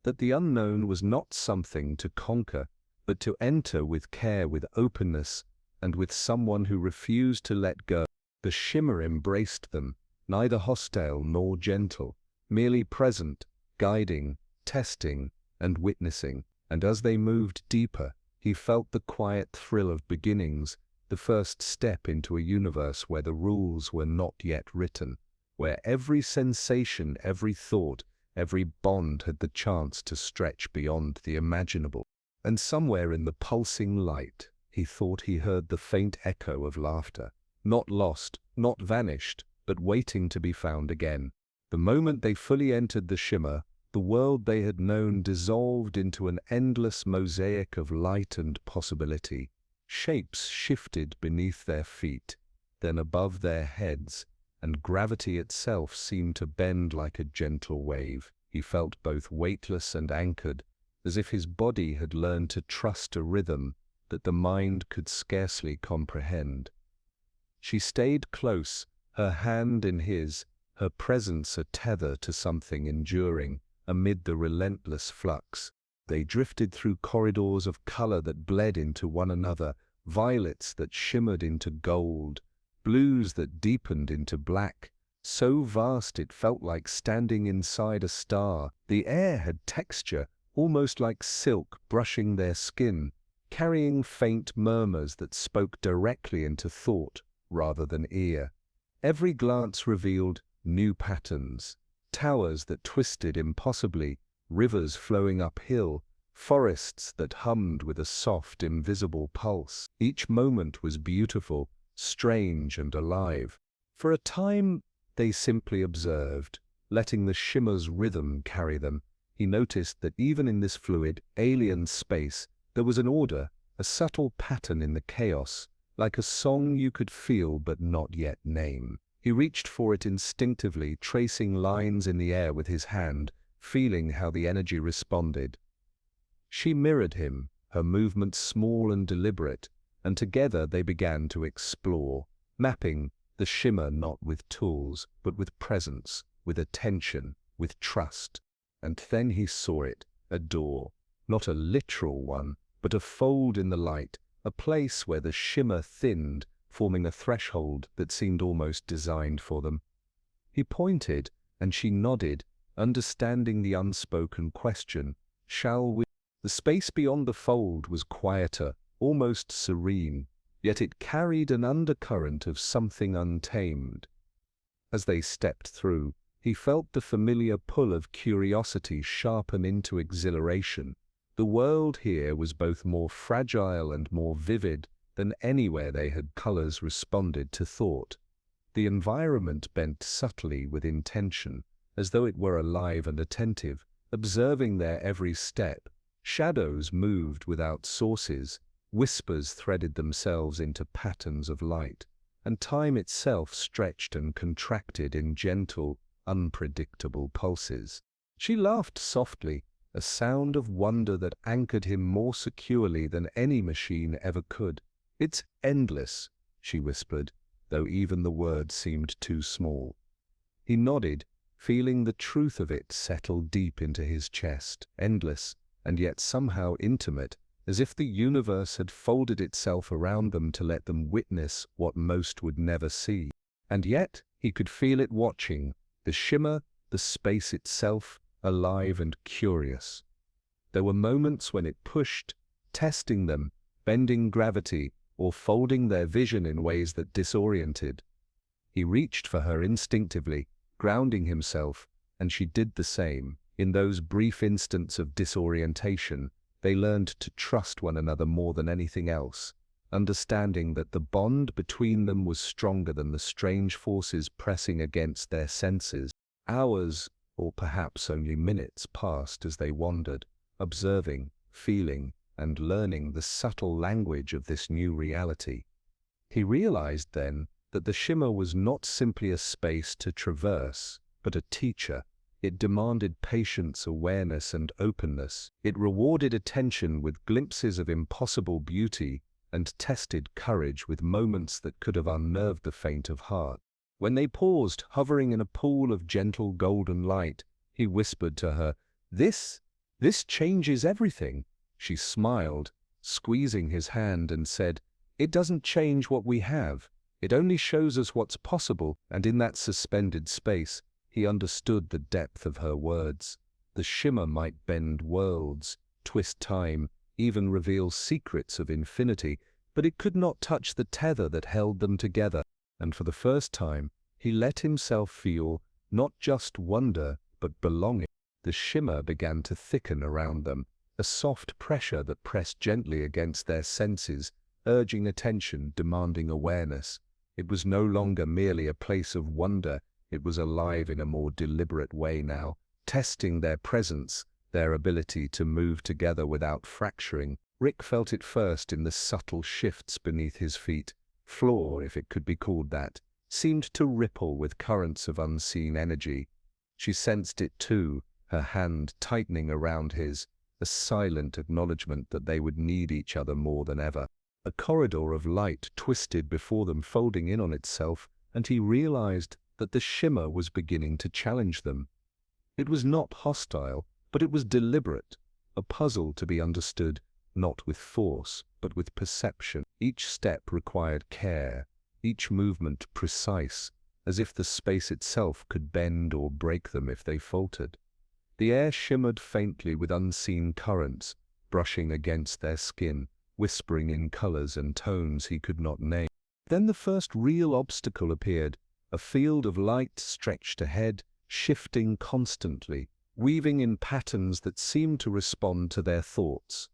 that the unknown was not something to conquer, but to enter with care, with openness, and with someone who refused to let go. The shimmer embraced them, neither hostile nor gentle, merely present, guiding, testing, and witnessing. And as they moved deeper, he felt the quiet thrill of beginnings, the first step into a universe where the rules were not yet written, where every sensation, every thought, every bond had the chance to stretch beyond the imaginable. And somewhere in the pulsing light, he thought he heard the faint echo of laughter, not lost, not vanished, but waiting to be found again. The moment they fully entered the shimmer, the world they had known dissolved into an endless mosaic of light and possibility. Shapes shifted beneath their feet, then above their heads, and gravity itself seemed to bend like a gentle wave. He felt both weightless and anchored, as if his body had learned to trust a rhythm that the mind could scarcely comprehend. She stayed close, her hand in his, her presence a tether to something enduring, amid the relentless flux. They drifted through corridors of color that bled into one another, violets that shimmered into gold, blues that deepened into black, so vast it felt like standing inside a star. The air had texture, almost like silk brushing their skin, carrying faint murmurs that spoke directly into thought rather than ear. Every glance revealed new patterns, towers that twisted impossibly, rivers flowing uphill, forests that hummed with a soft, invisible pulse. Each moment was beautiful, strange, and alive. For a time, they simply observed, letting the shimmer's rhythm carry them. He noticed that even in this fluid, alien space, there was an order, a subtle pattern in the chaos, like a song you could feel but not yet name. He reached for it instinctively, tracing lines in the air with his hand, feeling how the energy responded. She mirrored him, her movements small and deliberate, and together they began to explore, mapping the shimmer not with tools, but with presence, with attention, with trust. And then he saw it, a door, not a literal one, but a fold in the light, a place where the shimmer thinned, forming a threshold that seemed almost designed for them. He pointed, and she nodded, understanding the unspoken question, "Shall we?" The space beyond the fold was quieter, almost serene, yet it carried an undercurrent of something untamed. As they stepped through, he felt the familiar pull of curiosity sharpen into exhilaration. The world here was both more fragile and more vivid than anywhere they had. Colors responded to thought. The environment bent subtly with intention, as though it were alive and attentive, observing their every step. Shadows moved without sources, whispers threaded themselves into patterns of light, and time itself stretched and contracted in gentle, unpredictable pulses. She laughed softly, a sound of wonder that anchored him more securely than any machine ever could. "It's endless," she whispered, though even the word seemed too small. He nodded, feeling the truth of it settle deep into his chest. Endless, and yet somehow intimate, as if the universe had folded itself around them to let them witness what most would never see. And yet, He could feel it watching, the shimmer, the space itself, alive and curious. There were moments when it pushed, testing them, bending gravity, or folding their vision in ways that disoriented. He reached for her instinctively, grounding himself, and she did the same. In those brief instants of disorientation, they learned to trust one another more than anything else, understanding that the bond between them was stronger than the strange forces pressing against their senses. Hours, or perhaps only minutes, passed as they wandered, observing, feeling, and learning the subtle language of this new reality. He realized then that the shimmer was not simply a space to traverse, but a teacher. It demanded patience, awareness, and openness. It rewarded attention with glimpses of impossible beauty and tested courage with moments that could have unnerved the faint of heart. When they paused, hovering in a pool of gentle golden light, he whispered to her, This changes everything." She smiled, squeezing his hand, and said, "It doesn't change what we have. It only shows us what's possible." And in that suspended space, he understood the depth of her words. The shimmer might bend worlds, twist time, even reveal secrets of infinity, but it could not touch the tether that held them together. And for the first time, he let himself feel not just wonder, but belonging. The shimmer began to thicken around them, a soft pressure that pressed gently against their senses, urging attention, demanding awareness. It was no longer merely a place of wonder, it was alive in a more deliberate way now, testing their presence, their ability to move together without fracturing. Rick felt it first in the subtle shifts beneath his feet. Floor, if it could be called that, seemed to ripple with currents of unseen energy. She sensed it too, her hand tightening around his, a silent acknowledgement that they would need each other more than ever. A corridor of light twisted before them, folding in on itself, and he realized that the shimmer was beginning to challenge them. It was not hostile, but it was deliberate, a puzzle to be understood, not with force, but with perception. Each step required care, each movement precise, as if the space itself could bend or break them if they faltered. The air shimmered faintly with unseen currents, brushing against their skin, whispering in colors and tones he could not name. Then the first real obstacle appeared, a field of light stretched ahead, shifting constantly, weaving in patterns that seemed to respond to their thoughts.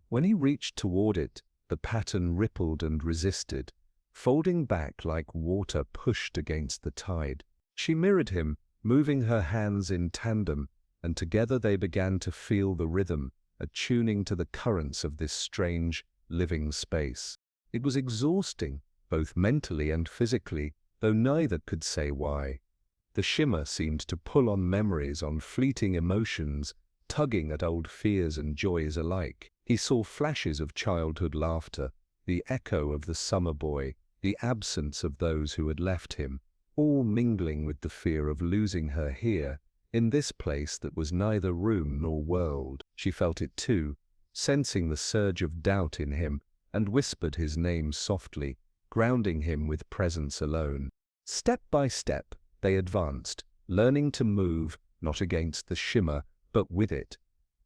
When he reached toward it, the pattern rippled and resisted, folding back like water pushed against the tide. She mirrored him, moving her hands in tandem, and together they began to feel the rhythm, attuning to the currents of this strange, living space. It was exhausting, both mentally and physically, though neither could say why. The shimmer seemed to pull on memories, on fleeting emotions, tugging at old fears and joys alike. He saw flashes of childhood laughter, the echo of the summer boy, the absence of those who had left him, all mingling with the fear of losing her here, in this place that was neither room nor world. She felt it too, sensing the surge of doubt in him, and whispered his name softly, grounding him with presence alone. Step by step, they advanced, learning to move, not against the shimmer, but with it.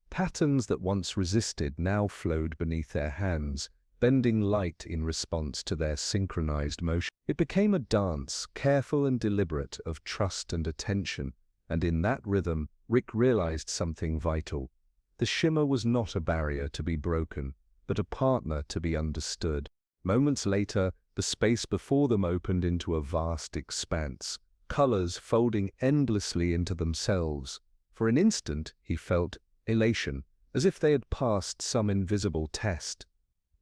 Patterns that once resisted now flowed beneath their hands, bending light in response to their synchronized motion. It became a dance, careful and deliberate, of trust and attention, and in that rhythm, Rick realized something vital. The shimmer was not a barrier to be broken, but a partner to be understood. Moments later, the space before them opened into a vast expanse, colors folding endlessly into themselves. For an instant, he felt elation, as if they had passed some invisible test.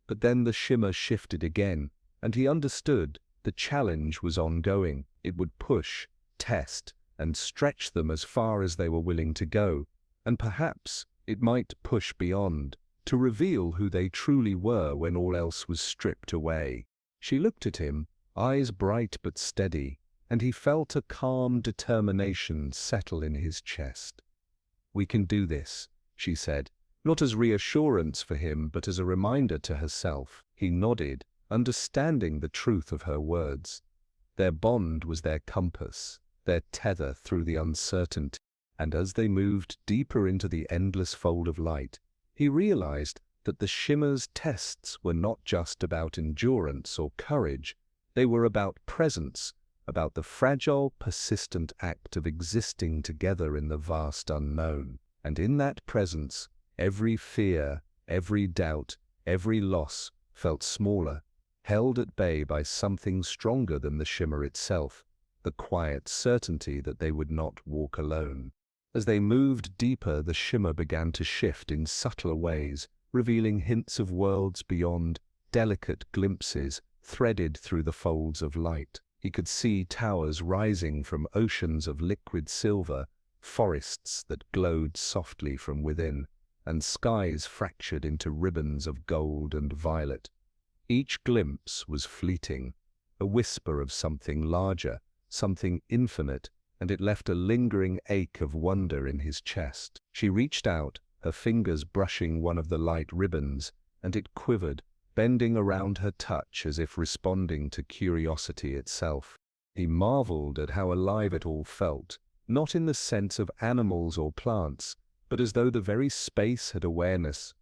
But then the shimmer shifted again, and he understood the challenge was ongoing. It would push, test, and stretch them as far as they were willing to go, and perhaps it might push beyond, to reveal who they truly were when all else was stripped away. She looked at him, eyes bright but steady, and he felt a calm determination settle in his chest. "We can do this," she said, not as reassurance for him, but as a reminder to herself. He nodded, understanding the truth of her words. Their bond was their compass, their tether through the uncertainty. And as they moved deeper into the endless fold of light, he realized that the shimmer's tests were not just about endurance or courage, they were about presence, about the fragile, persistent act of existing together in the vast unknown. And in that presence, every fear, every doubt, every loss felt smaller, held at bay by something stronger than the shimmer itself, the quiet certainty that they would not walk alone. As they moved deeper, the shimmer began to shift in subtler ways, revealing hints of worlds beyond, delicate glimpses threaded through the folds of light. He could see towers rising from oceans of liquid silver, forests that glowed softly from within, and skies fractured into ribbons of gold and violet. Each glimpse was fleeting, a whisper of something larger, something infinite, and it left a lingering ache of wonder in his chest. She reached out, her fingers brushing one of the light ribbons, and it quivered, bending around her touch as if responding to curiosity itself. He marveled at how alive it all felt, not in the sense of animals or plants, but as though the very space had awareness.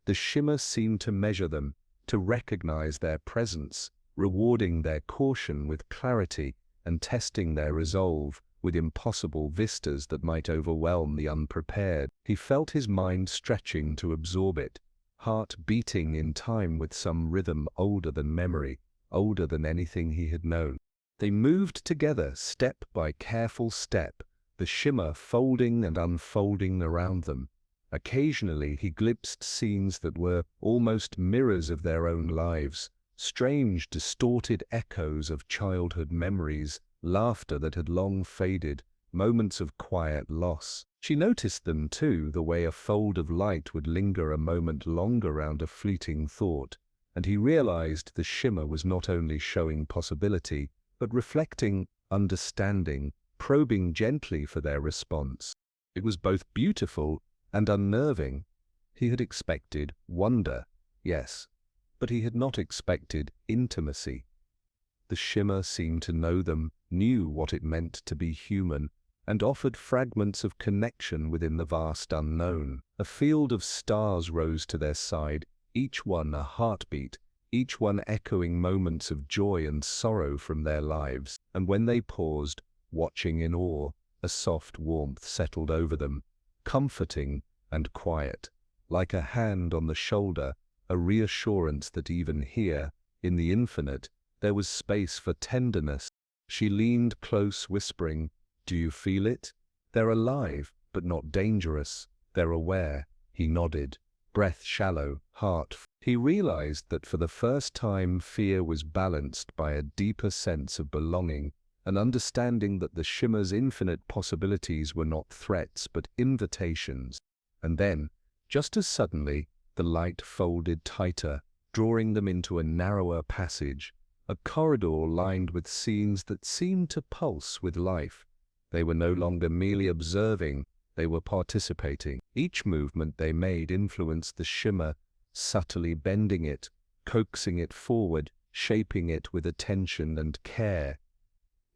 The shimmer seemed to measure them, to recognize their presence, rewarding their caution with clarity and testing their resolve with impossible vistas that might overwhelm the unprepared. He felt his mind stretching to absorb it, heart beating in time with some rhythm older than memory, older than anything he had known. They moved together step by careful step, the shimmer folding and unfolding around them. Occasionally he glimpsed scenes that were almost mirrors of their own lives, strange distorted echoes of childhood memories, laughter that had long faded, moments of quiet loss. She noticed them too, the way a fold of light would linger a moment longer around a fleeting thought, and he realized the shimmer was not only showing possibility, but reflecting, understanding, probing gently for their response. It was both beautiful and unnerving. He had expected wonder, yes, but he had not expected intimacy. The shimmer seemed to know them, knew what it meant to be human, and offered fragments of connection within the vast unknown. A field of stars rose to their side, each one a heartbeat, each one echoing moments of joy and sorrow from their lives. And when they paused, watching in awe, a soft warmth settled over them, comforting and quiet, like a hand on the shoulder, a reassurance that even here, in the infinite, there was space for tenderness. She leaned close, whispering, "Do you feel it? They're alive, but not dangerous. They're aware." He nodded, breath shallow, heart full. He realized that for the first time fear was balanced by a deeper sense of belonging, an understanding that the shimmer's infinite possibilities were not threats but invitations. And then, just as suddenly, the light folded tighter, drawing them into a narrower passage, a corridor lined with scenes that seemed to pulse with life. They were no longer merely observing, they were participating. Each movement they made influenced the shimmer, subtly bending it, coaxing it forward, shaping it with attention and care.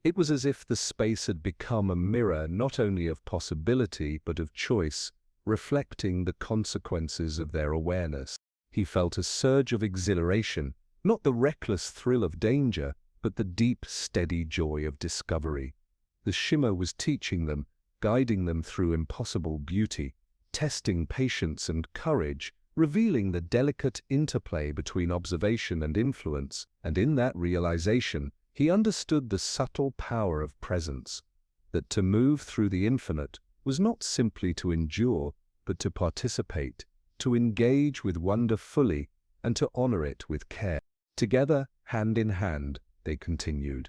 It was as if the space had become a mirror not only of possibility but of choice, reflecting the consequences of their awareness. He felt a surge of exhilaration, not the reckless thrill of danger, but the deep, steady joy of discovery. The shimmer was teaching them, guiding them through impossible beauty, testing patience and courage, revealing the delicate interplay between observation and influence, and in that realization, he understood the subtle power of presence, that to move through the infinite was not simply to endure, but to participate, to engage with wonder fully, and to honor it with care. Together, hand in hand, they continued,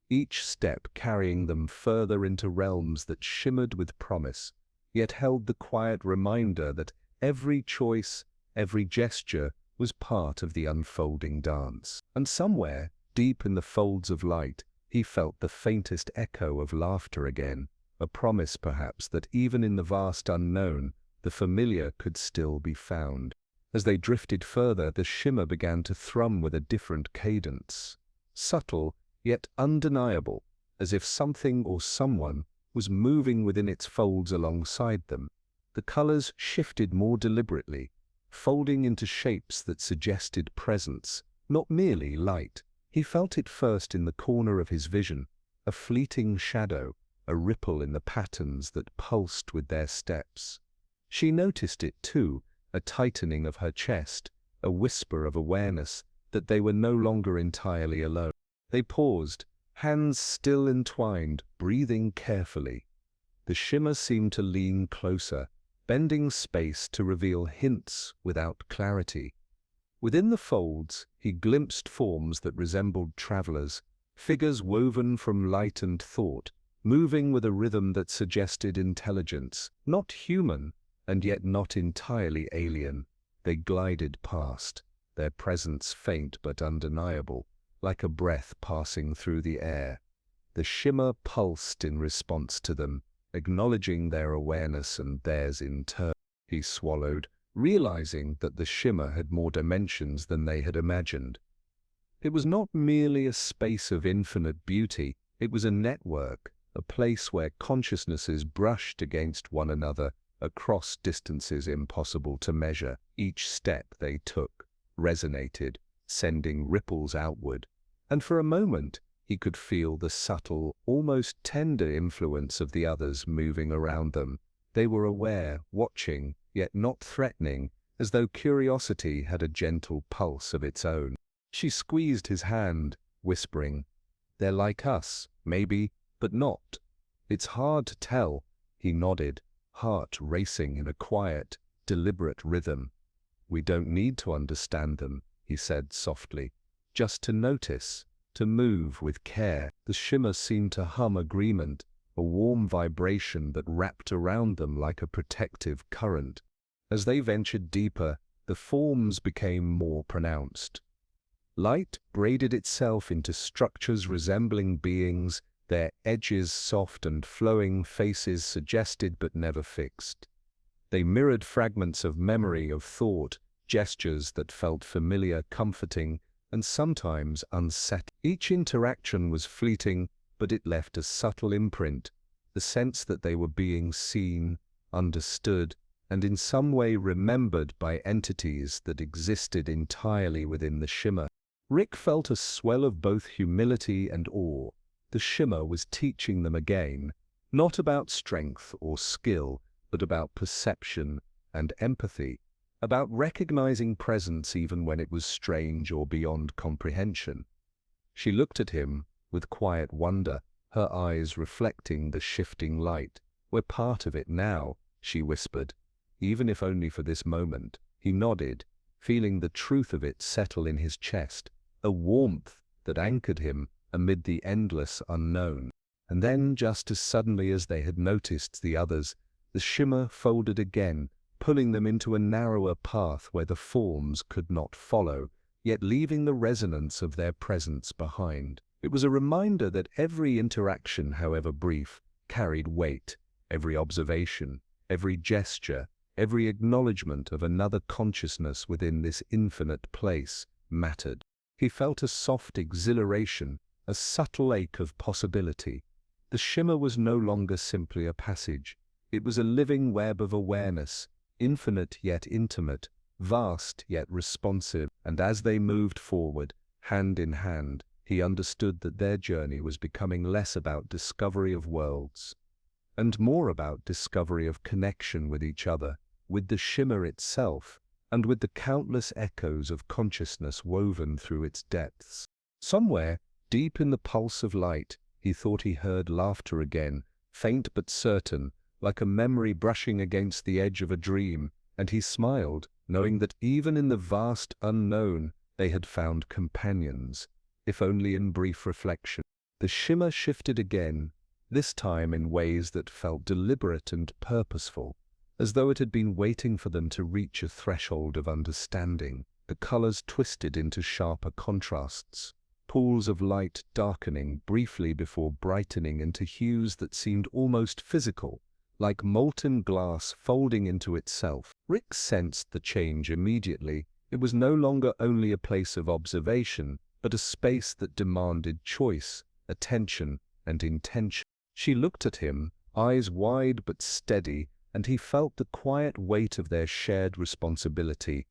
each step carrying them further into realms that shimmered with promise, yet held the quiet reminder that every choice, every gesture was part of the unfolding dance. And somewhere, deep in the folds of light, he felt the faintest echo of laughter again, a promise perhaps that even in the vast unknown, the familiar could still be found. As they drifted further, the shimmer began to thrum with a different cadence. Subtle, yet undeniable, as if something or someone was moving within its folds alongside them. The colors shifted more deliberately, folding into shapes that suggested presence, not merely light. He felt it first in the corner of his vision, a fleeting shadow, a ripple in the patterns that pulsed with their steps. She noticed it too, a tightening of her chest, a whisper of awareness that they were no longer entirely alone. They paused, hands still entwined, breathing carefully. The shimmer seemed to lean closer, bending space to reveal hints without clarity. Within the folds, he glimpsed forms that resembled travelers, figures woven from light and thought, moving with a rhythm that suggested intelligence, not human, and yet not entirely alien. They glided past, their presence faint but undeniable, like a breath passing through the air. The shimmer pulsed in response to them, acknowledging their awareness and theirs in turn. He swallowed, realizing that the shimmer had more dimensions than they had imagined. It was not merely a space of infinite beauty, it was a network, a place where consciousnesses brushed against one another across distances impossible to measure. Each step they took resonated, sending ripples outward, and for a moment he could feel the subtle, almost tender influence of the others moving around them. They were aware, watching, yet not threatening, as though curiosity had a gentle pulse of its own. She squeezed his hand, whispering, "They're like us, maybe, but not. It's hard to tell." He nodded, heart racing in a quiet, deliberate rhythm. "We don't need to understand them," he said softly, "just to notice, to move with care." The shimmer seemed to hum agreement, a warm vibration that wrapped around them like a protective current. As they ventured deeper, the forms became more pronounced. Light braided itself into structures resembling beings, their edges soft and flowing, faces suggested but never fixed. They mirrored fragments of memory, of thought, gestures that felt familiar, comforting, and sometimes unsettling. Each interaction was fleeting, but it left a subtle imprint, the sense that they were being seen, understood, and in some way remembered by entities that existed entirely within the shimmer. Rick felt a swell of both humility and awe. The shimmer was teaching them again, not about strength or skill, but about perception and empathy, about recognizing presence even when it was strange or beyond comprehension. She looked at him with quiet wonder, her eyes reflecting the shifting light. "We're part of it now," she whispered, "even if only for this moment." He nodded, feeling the truth of it settle in his chest, a warmth that anchored him amid the endless unknown. And then, just as suddenly as they had noticed the others, the shimmer folded again, pulling them into a narrower path where the forms could not follow, yet leaving the resonance of their presence behind. It was a reminder that every interaction, however brief, carried weight. Every observation, every gesture, every acknowledgement of another consciousness within this infinite place mattered. He felt a soft exhilaration, a subtle ache of possibility. The shimmer was no longer simply a passage. It was a living web of awareness, infinite yet intimate, vast yet responsive. And as they moved forward, hand in hand, he understood that their journey was becoming less about discovery of worlds, and more about discovery of connection with each other, with the shimmer itself, and with the countless echoes of consciousness woven through its depths. Somewhere, deep in the pulse of light, he thought he heard laughter again, faint but certain, like a memory brushing against the edge of a dream, and he smiled, knowing that even in the vast unknown they had found companions, if only in brief reflection. The shimmer shifted again, this time in ways that felt deliberate and purposeful, as though it had been waiting for them to reach a threshold of understanding. The colors twisted into sharper contrasts, pools of light darkening briefly before brightening into hues that seemed almost physical, like molten glass folding into itself. Rick sensed the change immediately. It was no longer only a place of observation, but a space that demanded choice, attention, and intention. She looked at him, eyes wide but steady, and he felt the quiet weight of their shared responsibility.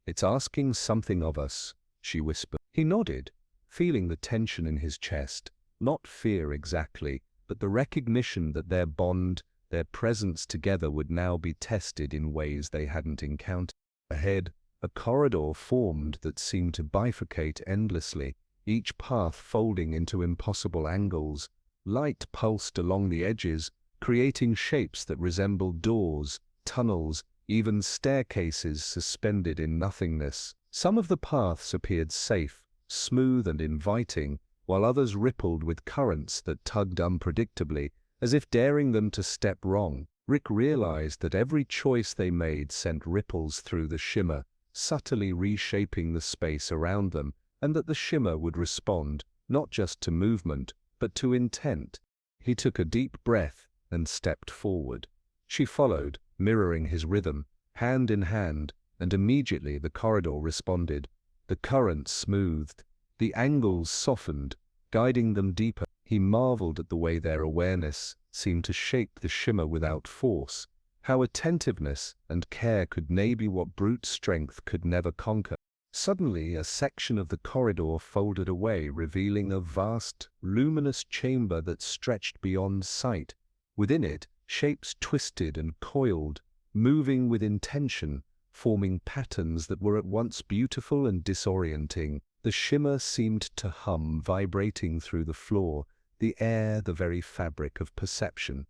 "It's asking something of us," she whispered. He nodded, feeling the tension in his chest, not fear exactly, but the recognition that their bond, their presence together would now be tested in ways they hadn't encountered. Ahead, a corridor formed that seemed to bifurcate endlessly, each path folding into impossible angles. Light pulsed along the edges, creating shapes that resembled doors, tunnels, even staircases suspended in nothingness. Some of the paths appeared safe, smooth and inviting, while others rippled with currents that tugged unpredictably, as if daring them to step wrong. Rick realized that every choice they made sent ripples through the shimmer, subtly reshaping the space around them, and that the shimmer would respond, not just to movement, but to intent. He took a deep breath and stepped forward. She followed, mirroring his rhythm, hand in hand, and immediately the corridor responded. The current smoothed, the angles softened, guiding them deeper. He marveled at the way their awareness seemed to shape the shimmer without force, how attentiveness and care could maybe what brute strength could never conquer. Suddenly, a section of the corridor folded away, revealing a vast, luminous chamber that stretched beyond sight. Within it, shapes twisted and coiled, moving with intention, forming patterns that were at once beautiful and disorienting. The shimmer seemed to hum, vibrating through the floor, the air, the very fabric of perception.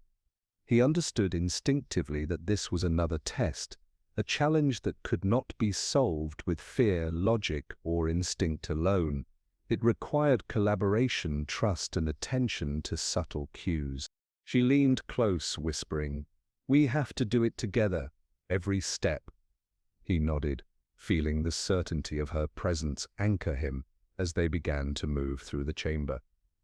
He understood instinctively that this was another test, a challenge that could not be solved with fear, logic, or instinct alone. It required collaboration, trust, and attention to subtle cues. She leaned close, whispering, "We have to do it together, every step." He nodded, feeling the certainty of her presence anchor him as they began to move through the chamber.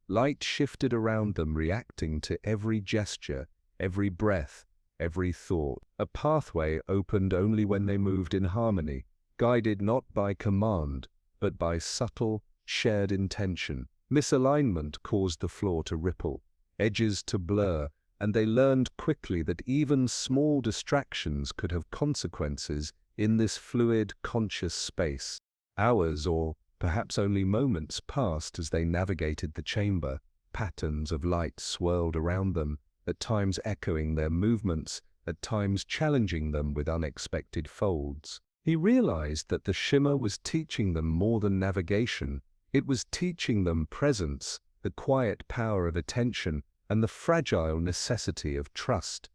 Light shifted around them, reacting to every gesture, every breath, every thought. A pathway opened only when they moved in harmony, guided not by command, but by subtle, shared intention. Misalignment caused the floor to ripple, edges to blur, and they learned quickly that even small distractions could have consequences in this fluid, conscious space. Hours, or perhaps only moments, passed as they navigated the chamber. Patterns of light swirled around them, at times echoing their movements, at times challenging them with unexpected folds. He realized that the shimmer was teaching them more than navigation. It was teaching them presence, the quiet power of attention, and the fragile necessity of trust.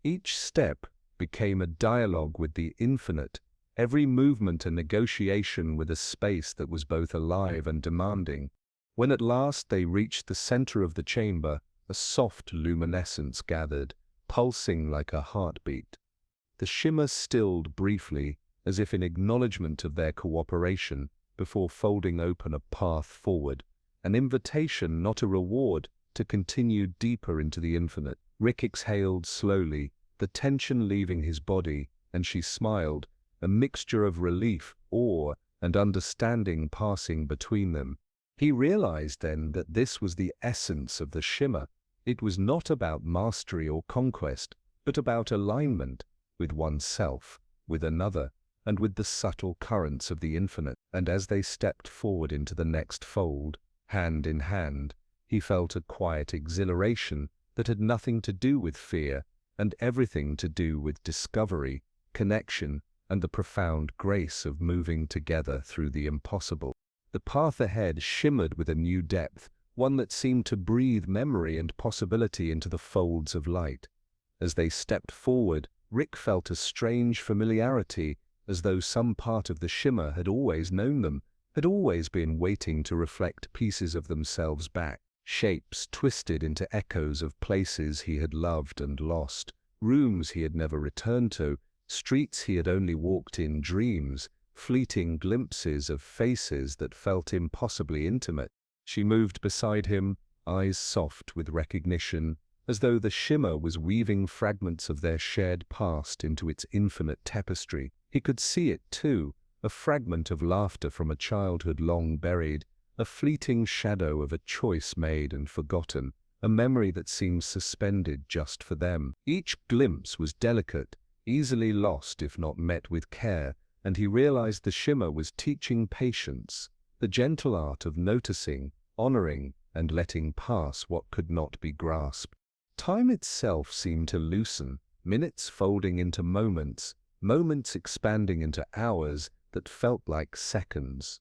Each step became a dialogue with the infinite, every movement a negotiation with a space that was both alive and demanding. When at last they reached the center of the chamber, a soft luminescence gathered, pulsing like a heartbeat. The shimmer stilled briefly, as if in acknowledgement of their cooperation, before folding open a path forward, an invitation, not a reward, to continue deeper into the infinite. Rick exhaled slowly, the tension leaving his body, and she smiled, a mixture of relief, awe, and understanding passing between them. He realized then that this was the essence of the shimmer. It was not about mastery or conquest, but about alignment with oneself, with another, and with the subtle currents of the infinite. And as they stepped forward into the next fold, hand in hand, he felt a quiet exhilaration that had nothing to do with fear and everything to do with discovery, connection, and the profound grace of moving together through the impossible. The path ahead shimmered with a new depth, one that seemed to breathe memory and possibility into the folds of light. As they stepped forward, Rick felt a strange familiarity, as though some part of the shimmer had always known them, had always been waiting to reflect pieces of themselves back. Shapes twisted into echoes of places he had loved and lost, rooms he had never returned to, streets he had only walked in dreams, fleeting glimpses of faces that felt impossibly intimate. She moved beside him, eyes soft with recognition, as though the shimmer was weaving fragments of their shared past into its infinite tapestry. He could see it too, a fragment of laughter from a childhood long buried, a fleeting shadow of a choice made and forgotten, a memory that seems suspended just for them. Each glimpse was delicate, easily lost if not met with care, and he realized the shimmer was teaching patience, the gentle art of noticing, honoring, and letting pass what could not be grasped. Time itself seemed to loosen, minutes folding into moments, moments expanding into hours that felt like seconds.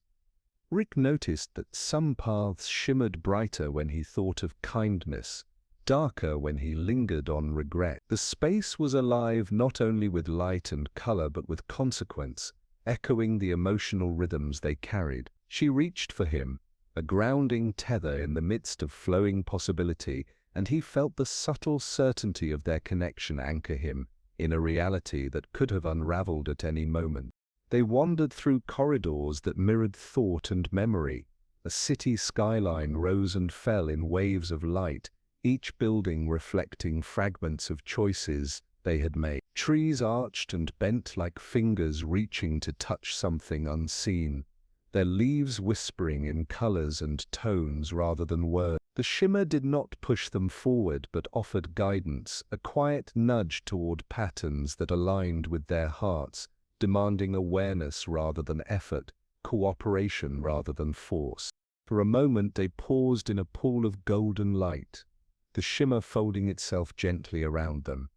Rick noticed that some paths shimmered brighter when he thought of kindness, darker when he lingered on regret. The space was alive not only with light and color but with consequence, echoing the emotional rhythms they carried. She reached for him, a grounding tether in the midst of flowing possibility, and he felt the subtle certainty of their connection anchor him in a reality that could have unraveled at any moment. They wandered through corridors that mirrored thought and memory. A city skyline rose and fell in waves of light, each building reflecting fragments of choices they had made. Trees arched and bent like fingers reaching to touch something unseen, their leaves whispering in colors and tones rather than words. The shimmer did not push them forward but offered guidance, a quiet nudge toward patterns that aligned with their hearts, demanding awareness rather than effort, cooperation rather than force. For a moment they paused in a pool of golden light, the shimmer folding itself gently around them.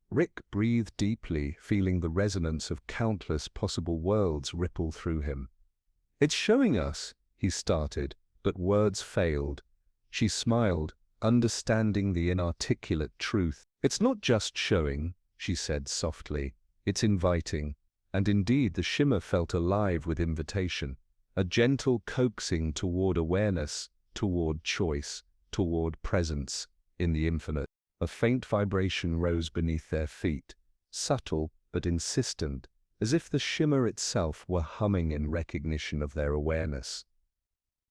Rick breathed deeply, feeling the resonance of countless possible worlds ripple through him. "It's showing us," he started, but words failed. She smiled, understanding the inarticulate truth. "It's not just showing," she said softly. "It's inviting." And indeed the shimmer felt alive with invitation, a gentle coaxing toward awareness, toward choice, toward presence in the infinite. A faint vibration rose beneath their feet, subtle but insistent, as if the shimmer itself were humming in recognition of their awareness.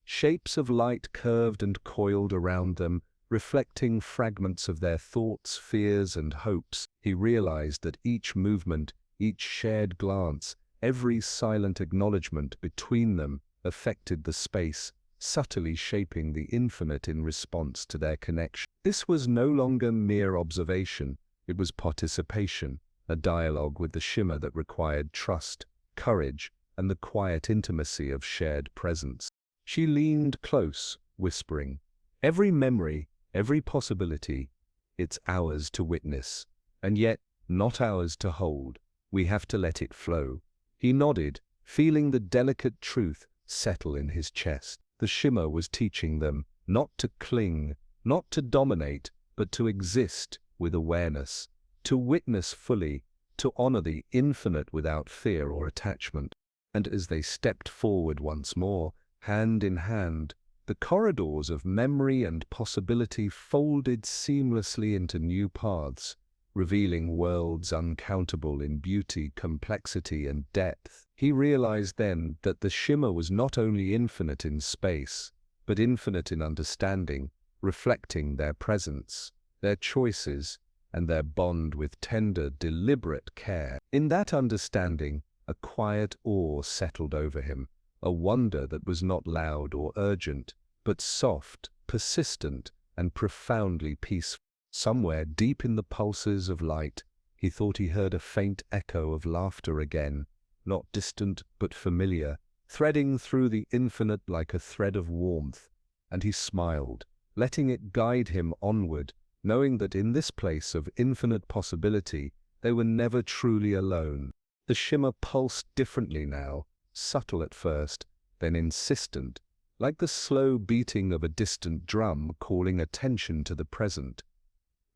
Shapes of light curved and coiled around them, reflecting fragments of their thoughts, fears, and hopes. He realized that each movement, each shared glance, every silent acknowledgement between them affected the space, subtly shaping the infinite in response to their connection. This was no longer mere observation, it was participation, a dialogue with the shimmer that required trust, courage, and the quiet intimacy of shared presence. She leaned close, whispering, "Every memory, every possibility, it's ours to witness, and yet not ours to hold. We have to let it flow." He nodded, feeling the delicate truth settle in his chest. The shimmer was teaching them not to cling, not to dominate, but to exist with awareness, to witness fully, to honor the infinite without fear or attachment. And as they stepped forward once more, hand in hand, the corridors of memory and possibility folded seamlessly into new paths, revealing worlds uncountable in beauty, complexity, and depth. He realized then that the shimmer was not only infinite in space, but infinite in understanding, reflecting their presence, their choices, and their bond with tender, deliberate care. In that understanding, a quiet awe settled over him, a wonder that was not loud or urgent, but soft, persistent, and profoundly peaceful. Somewhere deep in the pulses of light, he thought he heard a faint echo of laughter again, not distant but familiar, threading through the infinite like a thread of warmth, and he smiled, letting it guide him onward, knowing that in this place of infinite possibility, they were never truly alone. The shimmer pulsed differently now, subtle at first, then insistent, like the slow beating of a distant drum calling attention to the present.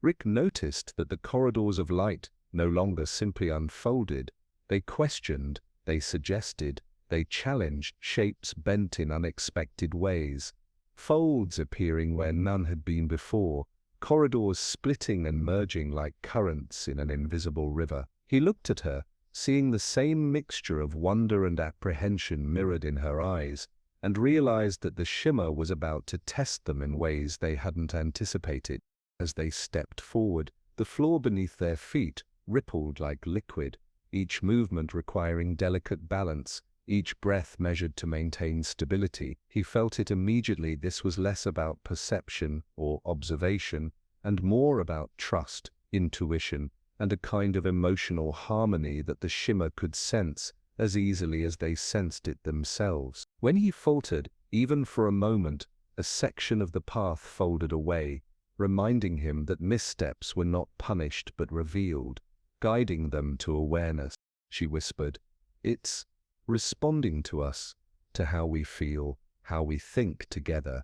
Rick noticed that the corridors of light no longer simply unfolded. They questioned, they suggested, they challenged, shapes bent in unexpected ways, folds appearing where none had been before, corridors splitting and merging like currents in an invisible river. He looked at her, seeing the same mixture of wonder and apprehension mirrored in her eyes, and realized that the shimmer was about to test them in ways they hadn't anticipated. As they stepped forward, the floor beneath their feet rippled like liquid, each movement requiring delicate balance, each breath measured to maintain stability. He felt it immediately. This was less about perception or observation, and more about trust, intuition, and a kind of emotional harmony that the shimmer could sense as easily as they sensed it themselves. When he faltered, even for a moment, a section of the path folded away, reminding him that missteps were not punished but revealed, guiding them to awareness. She whispered, "It's responding to us, to how we feel, how we think together."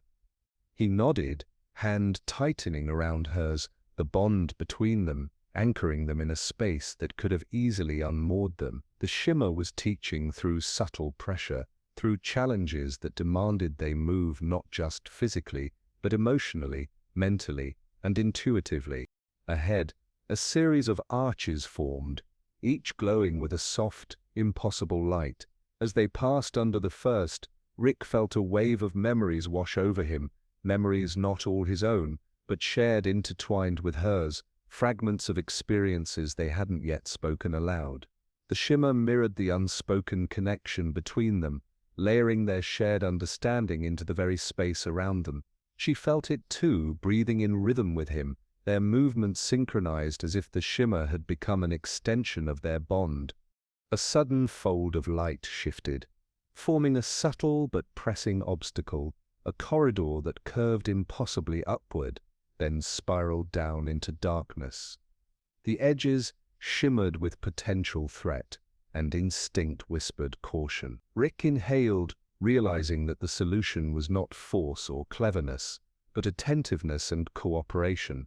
He nodded, hand tightening around hers, the bond between them, anchoring them in a space that could have easily unmoored them. The shimmer was teaching through subtle pressure, through challenges that demanded they move not just physically, but emotionally, mentally, and intuitively. Ahead, a series of arches formed, each glowing with a soft, impossible light. As they passed under the first, Rick felt a wave of memories wash over him, memories not all his own, but shared, intertwined with hers, fragments of experiences they hadn't yet spoken aloud. The shimmer mirrored the unspoken connection between them, layering their shared understanding into the very space around them. She felt it too, breathing in rhythm with him, their movements synchronized as if the shimmer had become an extension of their bond. A sudden fold of light shifted, forming a subtle but pressing obstacle, a corridor that curved impossibly upward, then spiraled down into darkness. The edges shimmered with potential threat, and instinct whispered caution. Rick inhaled, realizing that the solution was not force or cleverness, but attentiveness and cooperation.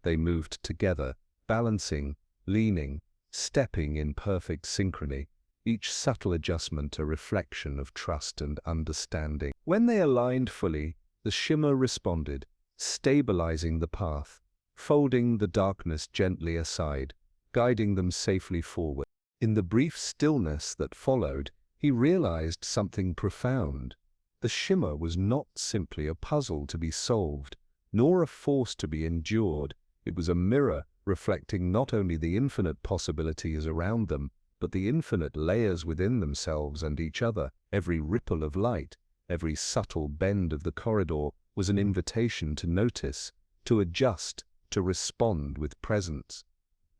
They moved together, balancing, leaning, stepping in perfect synchrony, each subtle adjustment a reflection of trust and understanding. When they aligned fully, the shimmer responded, stabilizing the path, folding the darkness gently aside, guiding them safely forward. In the brief stillness that followed, he realized something profound. The shimmer was not simply a puzzle to be solved, nor a force to be endured. It was a mirror reflecting not only the infinite possibilities around them, but the infinite layers within themselves and each other. Every ripple of light, every subtle bend of the corridor was an invitation to notice, to adjust, to respond with presence.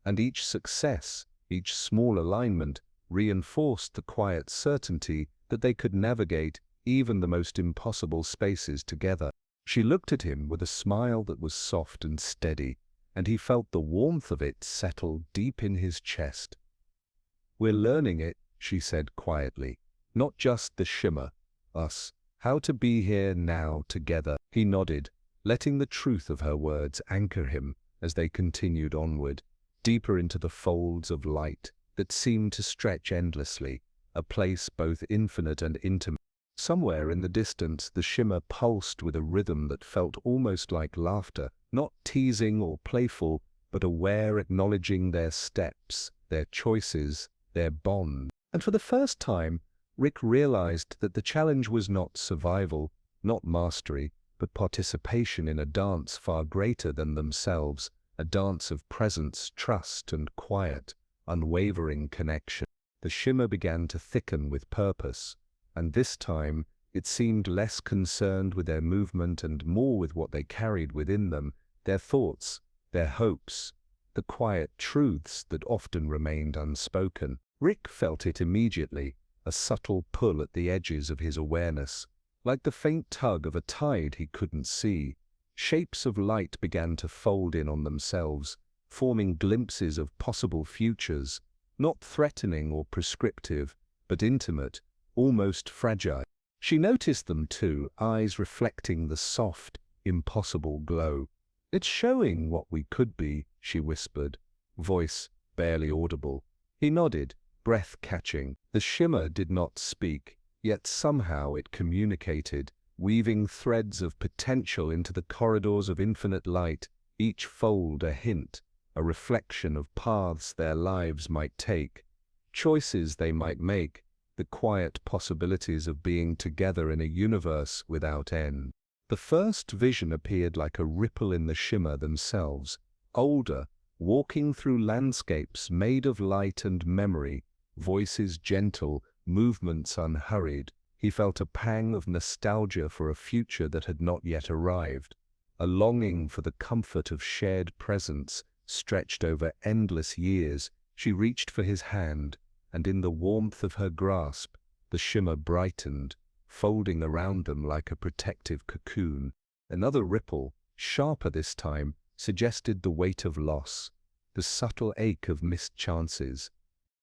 And each success, each small alignment, reinforced the quiet certainty that they could navigate even the most impossible spaces together. She looked at him with a smile that was soft and steady, and he felt the warmth of it settle deep in his chest. "We're learning it," she said quietly. "Not just the shimmer, us. How to be here now together." He nodded, letting the truth of her words anchor him as they continued onward, deeper into the folds of light that seemed to stretch endlessly, a place both infinite and intimate. Somewhere in the distance, the shimmer pulsed with a rhythm that felt almost like laughter, not teasing or playful, but aware, acknowledging their steps, their choices, their bond. And for the first time, Rick realized that the challenge was not survival, not mastery, but participation in a dance far greater than themselves, a dance of presence, trust, and quiet, unwavering connection. The shimmer began to thicken with purpose, and this time it seemed less concerned with their movement and more with what they carried within them, their thoughts, their hopes, the quiet truths that often remained unspoken. Rick felt it immediately, a subtle pull at the edges of his awareness, like the faint tug of a tide he couldn't see. Shapes of light began to fold in on themselves, forming glimpses of possible futures, not threatening or prescriptive, but intimate, almost fragile. She noticed them too, eyes reflecting the soft, impossible glow. "It's showing what we could be," she whispered, voice barely audible. He nodded, breath catching. The shimmer did not speak, yet somehow it communicated, weaving threads of potential into the corridors of infinite light, each fold a hint, a reflection of paths their lives might take, choices they might make, the quiet possibilities of being together in a universe without end. The first vision appeared like a ripple in the shimmer themselves, older, walking through landscapes made of light and memory, voices gentle, movements unhurried. He felt a pang of nostalgia for a future that had not yet arrived, a longing for the comfort of shared presence stretched over endless years. She reached for his hand, and in the warmth of her grasp, the shimmer brightened, folding around them like a protective cocoon. Another ripple, sharper this time, suggested the weight of loss, the subtle ache of missed chances.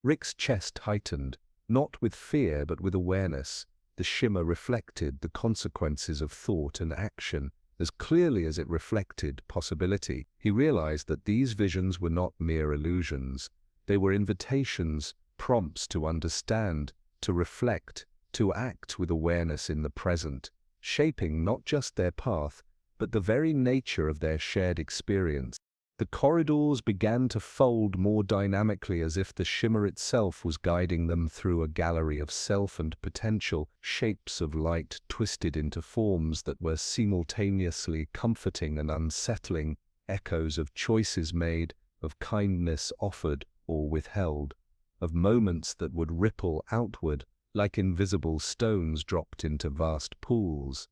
Rick's chest tightened, not with fear but with awareness. The shimmer reflected the consequences of thought and action as clearly as it reflected possibility. He realized that these visions were not mere illusions. They were invitations, prompts to understand, to reflect, to act with awareness in the present, shaping not just their path, but the very nature of their shared experience. The corridors began to fold more dynamically, as if the shimmer itself was guiding them through a gallery of self and potential, shapes of light twisted into forms that were simultaneously comforting and unsettling, echoes of choices made, of kindness offered or withheld, of moments that would ripple outward like invisible stones dropped into vast pools.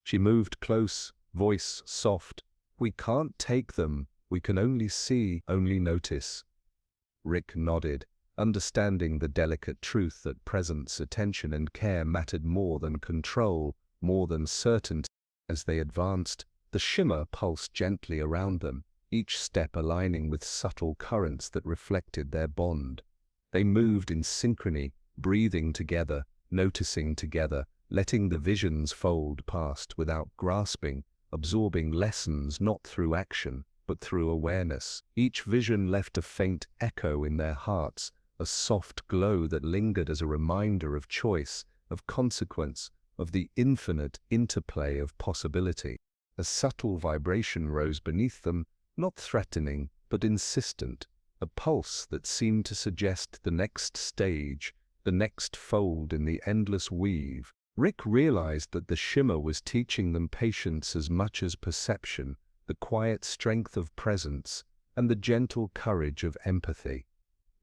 She moved close, voice soft. "We can't take them. We can only see, only notice." Rick nodded, understanding the delicate truth that presence, attention, and care mattered more than control, more than certainty. As they advanced, the shimmer pulsed gently around them, each step aligning with subtle currents that reflected their bond. They moved in synchrony, breathing together, noticing together, letting the visions fold past without grasping, absorbing lessons not through action, but through awareness. Each vision left a faint echo in their hearts, a soft glow that lingered as a reminder of choice, of consequence, of the infinite interplay of possibility. A subtle vibration rose beneath them, not threatening, but insistent, a pulse that seemed to suggest the next stage, the next fold in the endless weave. Rick realized that the shimmer was teaching them patience as much as perception, the quiet strength of presence, and the gentle courage of empathy.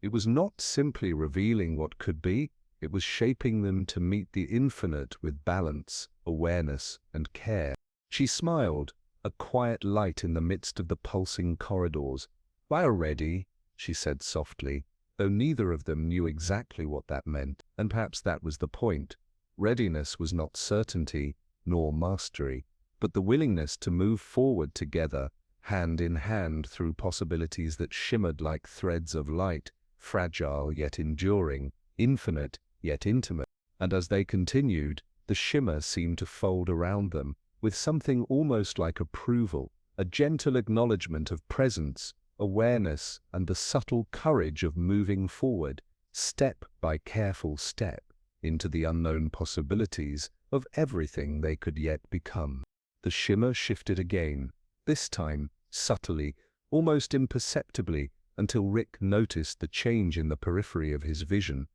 It was not simply revealing what could be, it was shaping them to meet the infinite with balance, awareness, and care. She smiled, a quiet light in the midst of the pulsing corridors. "We're ready," she said softly, though neither of them knew exactly what that meant, and perhaps that was the point. Readiness was not certainty, nor mastery, but the willingness to move forward together, hand in hand through possibilities that shimmered like threads of light, fragile yet enduring, infinite yet intimate. And as they continued, the shimmer seemed to fold around them, with something almost like approval, a gentle acknowledgement of presence, awareness, and the subtle courage of moving forward, step by careful step, into the unknown possibilities of everything they could yet become. The shimmer shifted again, this time subtly, almost imperceptibly, until Rick noticed the change in the periphery of his vision.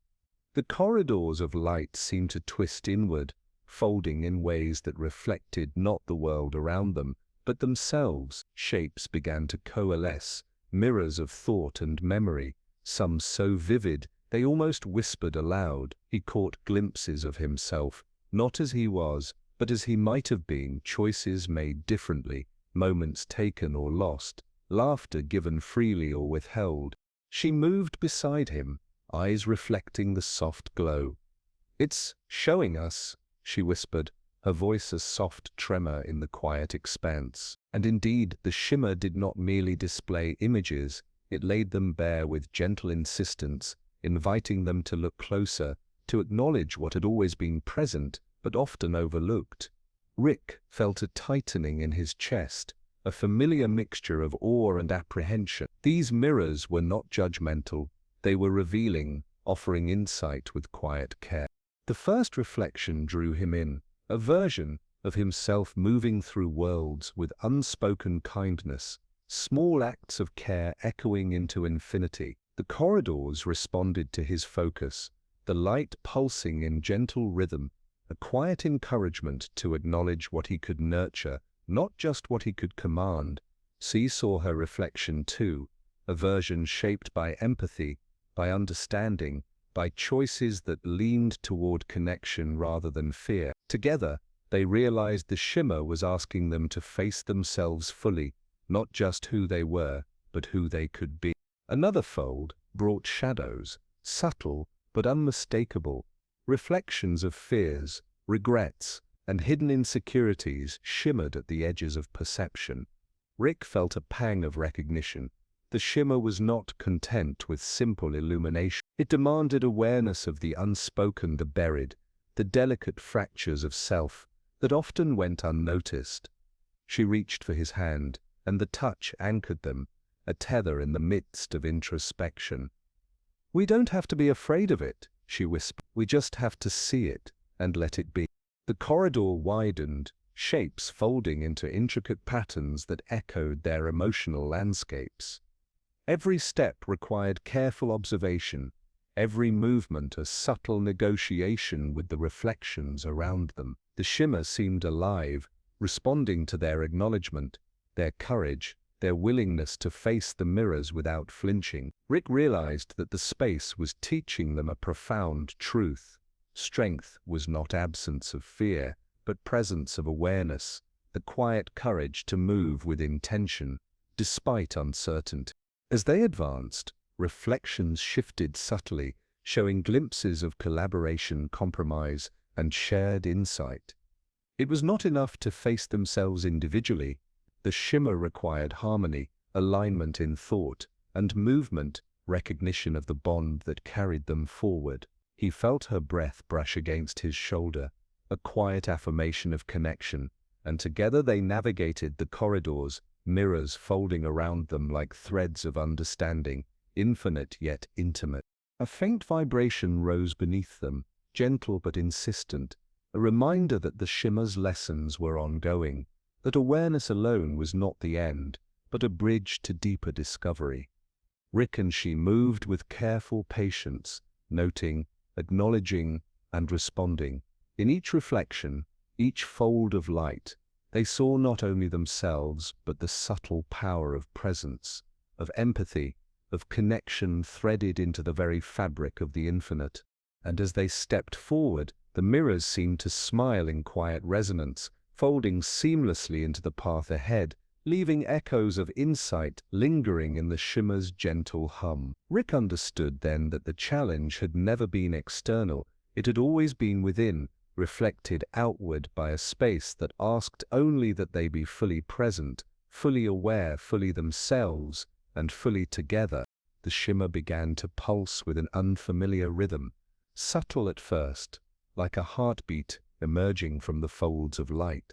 The corridors of light seemed to twist inward, folding in ways that reflected not the world around them, but themselves. Shapes began to coalesce, mirrors of thought and memory, some so vivid they almost whispered aloud. He caught glimpses of himself, not as he was, but as he might have been, choices made differently, moments taken or lost, laughter given freely or withheld. She moved beside him, eyes reflecting the soft glow. "It's showing us," she whispered, her voice a soft tremor in the quiet expanse. And indeed, the shimmer did not merely display images, it laid them bare with gentle insistence, inviting them to look closer, to acknowledge what had always been present, but often overlooked. Rick felt a tightening in his chest, a familiar mixture of awe and apprehension. These mirrors were not judgmental, they were revealing, offering insight with quiet care. The first reflection drew him in, a version of himself moving through worlds with unspoken kindness, small acts of care echoing into infinity. The corridors responded to his focus, the light pulsing in gentle rhythm, a quiet encouragement to acknowledge what he could nurture, not just what he could command. She saw her reflection too, a version shaped by empathy, by understanding, by choices that leaned toward connection rather than fear. Together, they realized the shimmer was asking them to face themselves fully, not just who they were, but who they could be. Another fold brought shadows, subtle but unmistakable, reflections of fears, regrets, and hidden insecurities shimmered at the edges of perception. Rick felt a pang of recognition. The shimmer was not content with simple illumination. It demanded awareness of the unspoken, the buried, the delicate fractures of self that often went unnoticed. She reached for his hand, and the touch anchored them, a tether in the midst of introspection. "We don't have to be afraid of it," she whispered. "We just have to see it and let it be." The corridor widened, shapes folding into intricate patterns that echoed their emotional landscapes. Every step required careful observation, every movement a subtle negotiation with the reflections around them. The shimmer seemed alive, responding to their acknowledgement, their courage, their willingness to face the mirrors without flinching. Rick realized that the space was teaching them a profound truth. Strength was not absence of fear, but presence of awareness, the quiet courage to move with intention, despite uncertainty. As they advanced, reflections shifted subtly, showing glimpses of collaboration, compromise, and shared insight. It was not enough to face themselves individually. The shimmer required harmony, alignment in thought, and movement, recognition of the bond that carried them forward. He felt her breath brush against his shoulder, a quiet affirmation of connection, and together they navigated the corridors, mirrors folding around them like threads of understanding, infinite yet intimate. A faint vibration rose beneath them, gentle but insistent, a reminder that the shimmer's lessons were ongoing, that awareness alone was not the end, but a bridge to deeper discovery. Rick and she moved with careful patience, noting, acknowledging, and responding. In each reflection, each fold of light, they saw not only themselves, but the subtle power of presence, of empathy, of connection threaded into the very fabric of the infinite. And as they stepped forward, the mirrors seemed to smile in quiet resonance, folding seamlessly into the path ahead, leaving echoes of insight lingering in the shimmer's gentle hum. Rick understood then that the challenge had never been external, it had always been within, reflected outward by a space that asked only that they be fully present, fully aware, fully themselves, and fully together. The shimmer began to pulse with an unfamiliar rhythm, subtle at first, like a heartbeat emerging from the folds of light.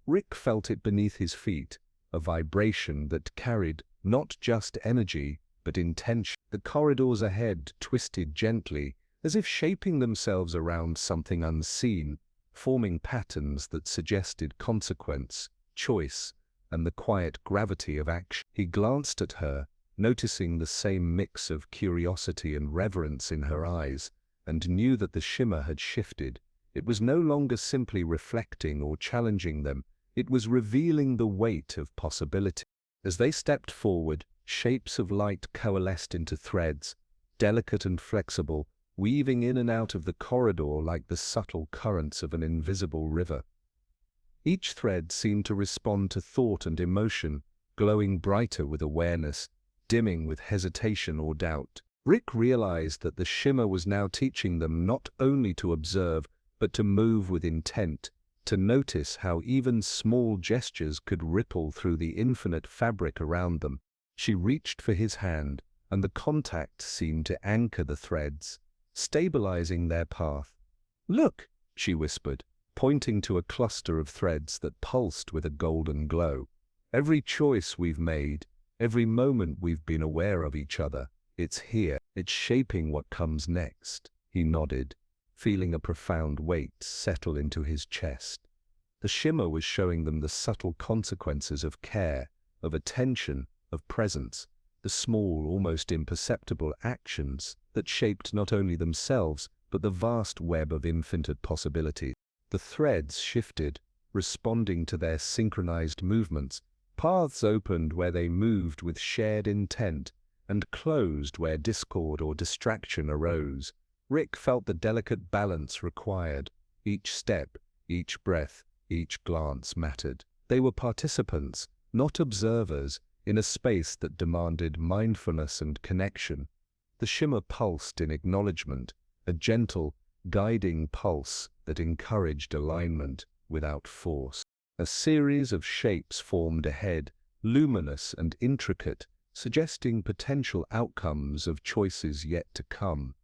Rick felt it beneath his feet, a vibration that carried not just energy, but intention. The corridors ahead twisted gently, as if shaping themselves around something unseen, forming patterns that suggested consequence, choice, and the quiet gravity of action. He glanced at her, noticing the same mix of curiosity and reverence in her eyes, and knew that the shimmer had shifted. It was no longer simply reflecting or challenging them, it was revealing the weight of possibility. As they stepped forward, shapes of light coalesced into threads, delicate and flexible, weaving in and out of the corridor like the subtle currents of an invisible river. Each thread seemed to respond to thought and emotion, glowing brighter with awareness, dimming with hesitation or doubt. Rick realized that the shimmer was now teaching them not only to observe, but to move with intent, to notice how even small gestures could ripple through the infinite fabric around them. She reached for his hand, and the contact seemed to anchor the threads, stabilizing their path. "Look," she whispered, pointing to a cluster of threads that pulsed with a golden glow. "Every choice we've made, every moment we've been aware of each other, it's here, it's shaping what comes next." He nodded, feeling a profound weight settle into his chest. The shimmer was showing them the subtle consequences of care, of attention, of presence, the small, almost imperceptible actions that shaped not only themselves, but the vast web of infinite possibilities. The threads shifted, responding to their synchronized movements. Paths opened where they moved with shared intent, and closed where discord or distraction arose. Rick felt the delicate balance required. Each step, each breath, each glance mattered. They were participants, not observers, in a space that demanded mindfulness and connection. The shimmer pulsed in acknowledgement, a gentle, guiding pulse that encouraged alignment without force. A series of shapes formed ahead, luminous and intricate, suggesting potential outcomes of choices yet to come.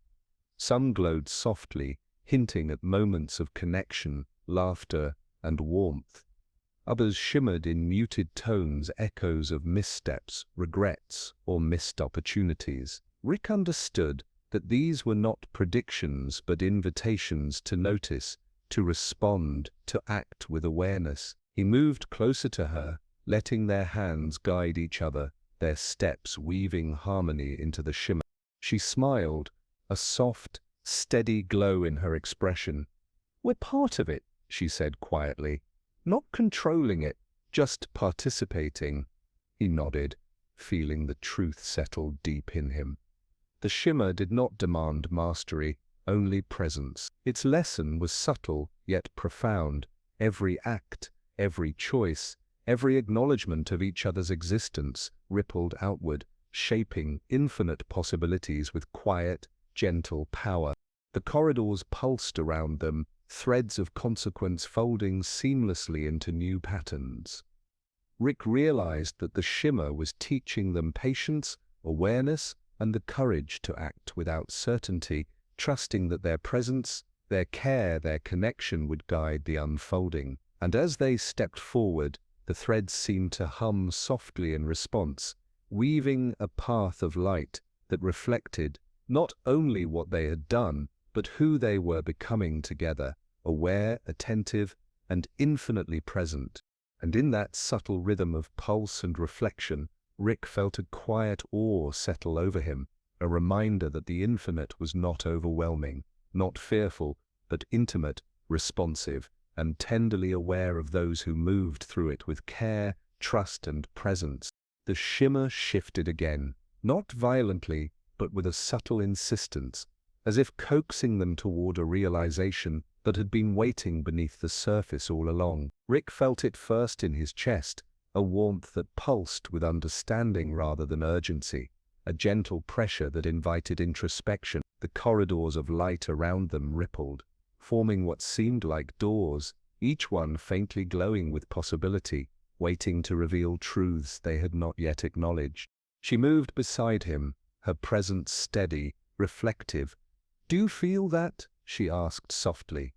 Some glowed softly, hinting at moments of connection, laughter, and warmth. Others shimmered in muted tones, echoes of missteps, regrets, or missed opportunities. Rick understood that these were not predictions but invitations to notice, to respond, to act with awareness. He moved closer to her, letting their hands guide each other, their steps weaving harmony into the shimmer. She smiled, a soft, steady glow in her expression. "We're part of it," she said quietly. "Not controlling it, just participating." He nodded, feeling the truth settle deep in him. The shimmer did not demand mastery, only presence. Its lesson was subtle yet profound. Every act, every choice, every acknowledgement of each other's existence rippled outward, shaping infinite possibilities with quiet, gentle power. The corridors pulsed around them, threads of consequence folding seamlessly into new patterns. Rick realized that the shimmer was teaching them patience, awareness, and the courage to act without certainty, trusting that their presence, their care, their connection would guide the unfolding. And as they stepped forward, the threads seemed to hum softly in response, weaving a path of light that reflected not only what they had done, but who they were becoming together, aware, attentive, and infinitely present. And in that subtle rhythm of pulse and reflection, Rick felt a quiet awe settle over him, a reminder that the infinite was not overwhelming, not fearful, but intimate, responsive, and tenderly aware of those who moved through it with care, trust, and presence. The shimmer shifted again, not violently, but with a subtle insistence, as if coaxing them toward a realization that had been waiting beneath the surface all along. Rick felt it first in his chest, a warmth that pulsed with understanding rather than urgency, a gentle pressure that invited introspection. The corridors of light around them rippled, forming what seemed like doors, each one faintly glowing with possibility, waiting to reveal truths they had not yet acknowledged. She moved beside him, her presence steady, reflective. "Do you feel that?" she asked softly.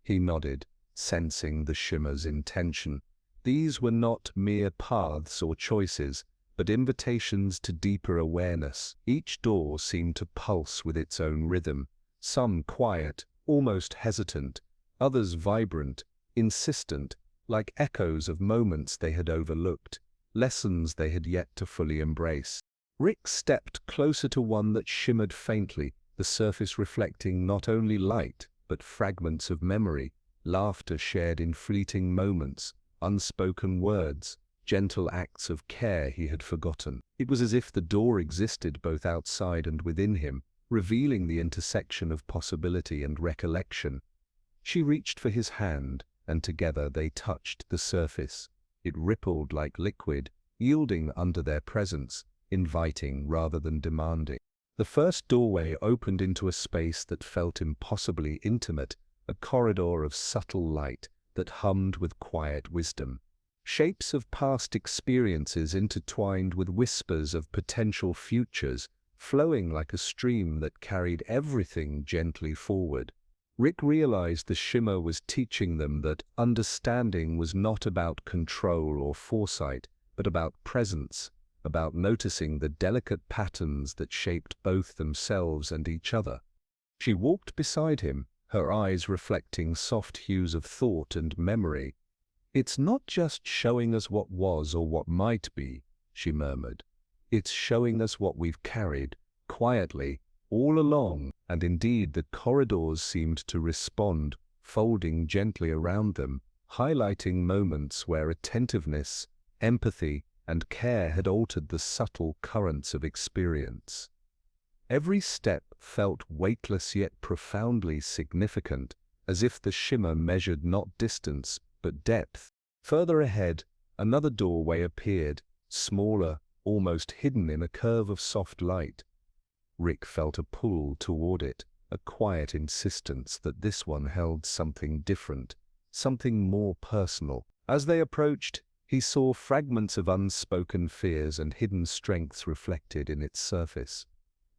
He nodded, sensing the shimmer's intention. These were not mere paths or choices, but invitations to deeper awareness. Each door seemed to pulse with its own rhythm, some quiet, almost hesitant, others vibrant, insistent, like echoes of moments they had overlooked, lessons they had yet to fully embrace. Rick stepped closer to one that shimmered faintly, the surface reflecting not only light, but fragments of memory, laughter shared in fleeting moments, unspoken words, gentle acts of care he had forgotten. It was as if the door existed both outside and within him, revealing the intersection of possibility and recollection. She reached for his hand, and together they touched the surface. It rippled like liquid, yielding under their presence, inviting rather than demanding. The first doorway opened into a space that felt impossibly intimate, a corridor of subtle light that hummed with quiet wisdom. Shapes of past experiences intertwined with whispers of potential futures, flowing like a stream that carried everything gently forward. Rick realized the shimmer was teaching them that understanding was not about control or foresight, but about presence, about noticing the delicate patterns that shaped both themselves and each other. She walked beside him, her eyes reflecting soft hues of thought and memory. "It's not just showing us what was or what might be," she murmured. "It's showing us what we've carried, quietly, all along." And indeed the corridors seemed to respond, folding gently around them, highlighting moments where attentiveness, empathy, and care had altered the subtle currents of experience. Every step felt weightless yet profoundly significant, as if the shimmer measured not distance but depth. Further ahead, another doorway appeared, smaller, almost hidden in a curve of soft light. Rick felt a pull toward it, a quiet insistence that this one held something different, something more personal. As they approached, he saw fragments of unspoken fears and hidden strengths reflected in its surface.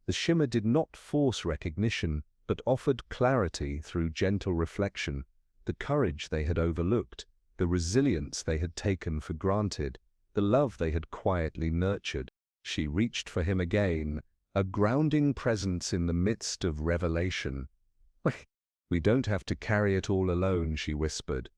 The shimmer did not force recognition, but offered clarity through gentle reflection, the courage they had overlooked, the resilience they had taken for granted, the love they had quietly nurtured. She reached for him again, a grounding presence in the midst of revelation. "We don't have to carry it all alone," she whispered.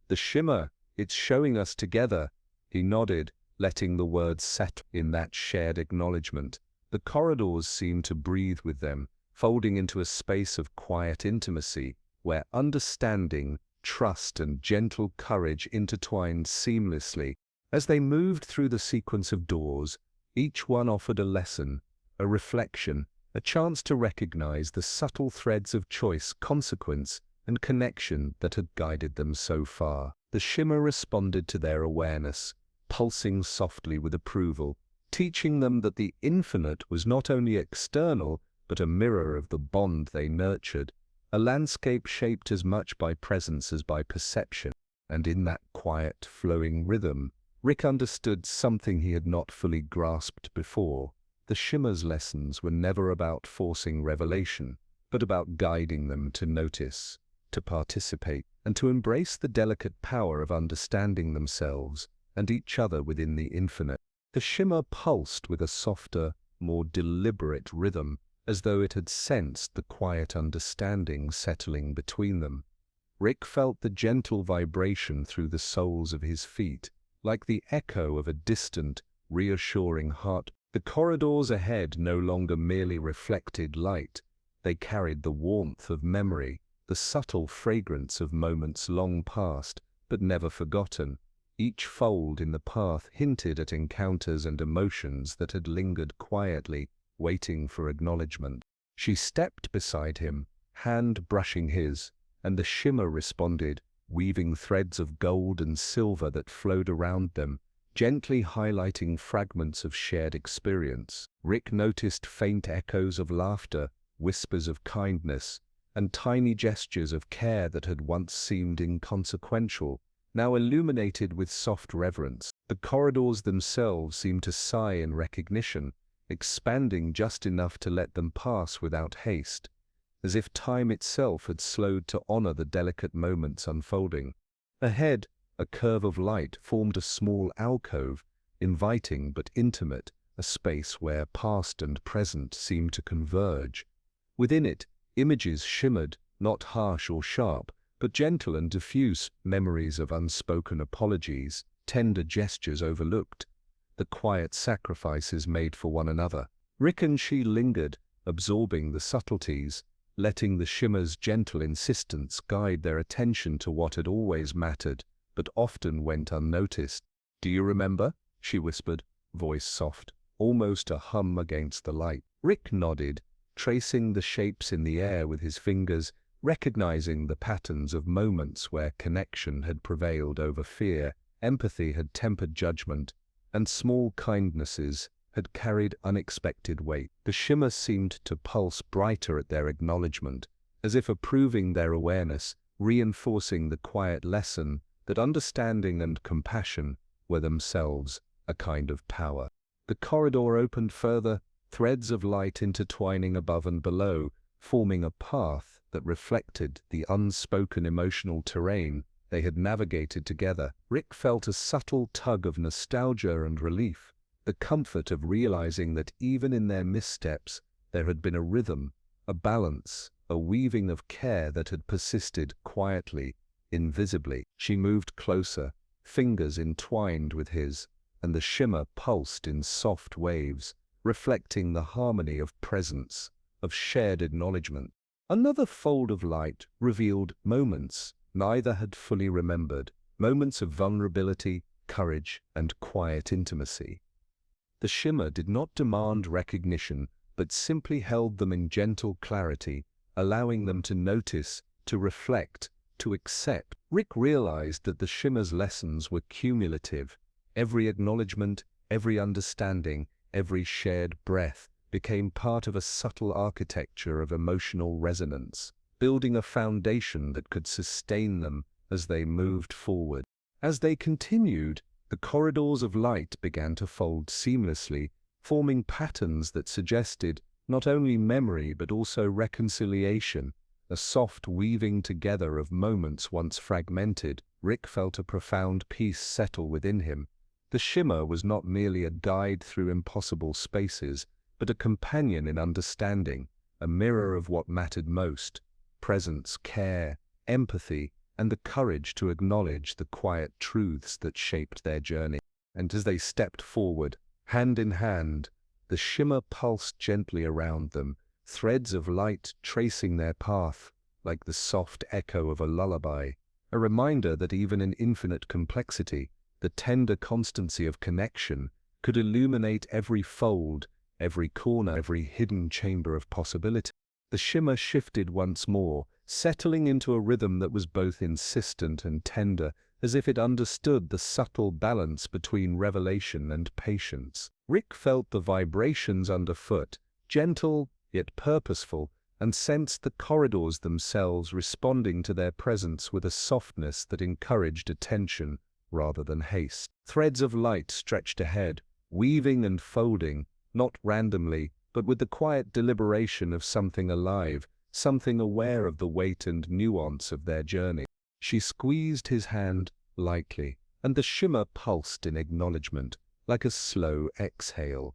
"The shimmer, it's showing us together." He nodded, letting the words settle in that shared acknowledgement. The corridors seemed to breathe with them, folding into a space of quiet intimacy, where understanding, trust, and gentle courage intertwined seamlessly. As they moved through the sequence of doors, each one offered a lesson, a reflection, a chance to recognize the subtle threads of choice, consequence, and connection that had guided them so far. The shimmer responded to their awareness, pulsing softly with approval, teaching them that the infinite was not only external, but a mirror of the bond they nurtured, a landscape shaped as much by presence as by perception. And in that quiet, flowing rhythm, Rick understood something he had not fully grasped before. The shimmer's lessons were never about forcing revelation, but about guiding them to notice, to participate, and to embrace the delicate power of understanding themselves and each other within the infinite. The shimmer pulsed with a softer, more deliberate rhythm, as though it had sensed the quiet understanding settling between them. Rick felt the gentle vibration through the soles of his feet, like the echo of a distant, reassuring heart. The corridors ahead no longer merely reflected light. They carried the warmth of memory, the subtle fragrance of moments long past, but never forgotten. Each fold in the path hinted at encounters and emotions that had lingered quietly, waiting for acknowledgement. She stepped beside him, hand brushing his, and the shimmer responded, weaving threads of gold and silver that flowed around them, gently highlighting fragments of shared experience. Rick noticed faint echoes of laughter, whispers of kindness, and tiny gestures of care that had once seemed inconsequential, now illuminated with soft reverence. The corridors themselves seemed to sigh in recognition, expanding just enough to let them pass without haste, as if time itself had slowed to honor the delicate moments unfolding. Ahead, a curve of light formed a small alcove, inviting but intimate, a space where past and present seemed to converge. Within it, images shimmered, not harsh or sharp, but gentle and diffuse, memories of unspoken apologies, tender gestures overlooked, the quiet sacrifices made for one another. Rick and she lingered, absorbing the subtleties, letting the shimmer's gentle insistence guide their attention to what had always mattered, but often went unnoticed. "Do you remember?" she whispered, voice soft, almost a hum against the light. Rick nodded, tracing the shapes in the air with his fingers, recognizing the patterns of moments where connection had prevailed over fear, empathy had tempered judgment, and small kindnesses had carried unexpected weight. The shimmer seemed to pulse brighter at their acknowledgement, as if approving their awareness, reinforcing the quiet lesson that understanding and compassion were themselves a kind of power. The corridor opened further, threads of light intertwining above and below, forming a path that reflected the unspoken emotional terrain they had navigated together. Rick felt a subtle tug of nostalgia and relief, the comfort of realizing that even in their missteps there had been a rhythm, a balance, a weaving of care that had persisted quietly, invisibly. She moved closer, fingers entwined with his, and the shimmer pulsed in soft waves, reflecting the harmony of presence, of shared acknowledgement. Another fold of light revealed moments neither had fully remembered, moments of vulnerability, courage, and quiet intimacy. The shimmer did not demand recognition, but simply held them in gentle clarity, allowing them to notice, to reflect, to accept. Rick realized that the shimmer's lessons were cumulative. Every acknowledgement, every understanding, every shared breath became part of a subtle architecture of emotional resonance, building a foundation that could sustain them as they moved forward. As they continued, the corridors of light began to fold seamlessly, forming patterns that suggested not only memory but also reconciliation, a soft weaving together of moments once fragmented. Rick felt a profound peace settle within him. The shimmer was not merely a guide through impossible spaces, but a companion in understanding, a mirror of what mattered most: presence, care, empathy, and the courage to acknowledge the quiet truths that shaped their journey. And as they stepped forward, hand in hand, the shimmer pulsed gently around them, threads of light tracing their path, like the soft echo of a lullaby, a reminder that even in infinite complexity, the tender constancy of connection could illuminate every fold, every corner, every hidden chamber of possibility. The shimmer shifted once more, settling into a rhythm that was both insistent and tender, as if it understood the subtle balance between revelation and patience. Rick felt the vibrations underfoot, gentle yet purposeful, and sensed the corridors themselves responding to their presence with a softness that encouraged attention rather than haste. Threads of light stretched ahead, weaving and folding, not randomly, but with the quiet deliberation of something alive, something aware of the weight and nuance of their journey. She squeezed his hand lightly, and the shimmer pulsed in acknowledgement, like a slow exhale.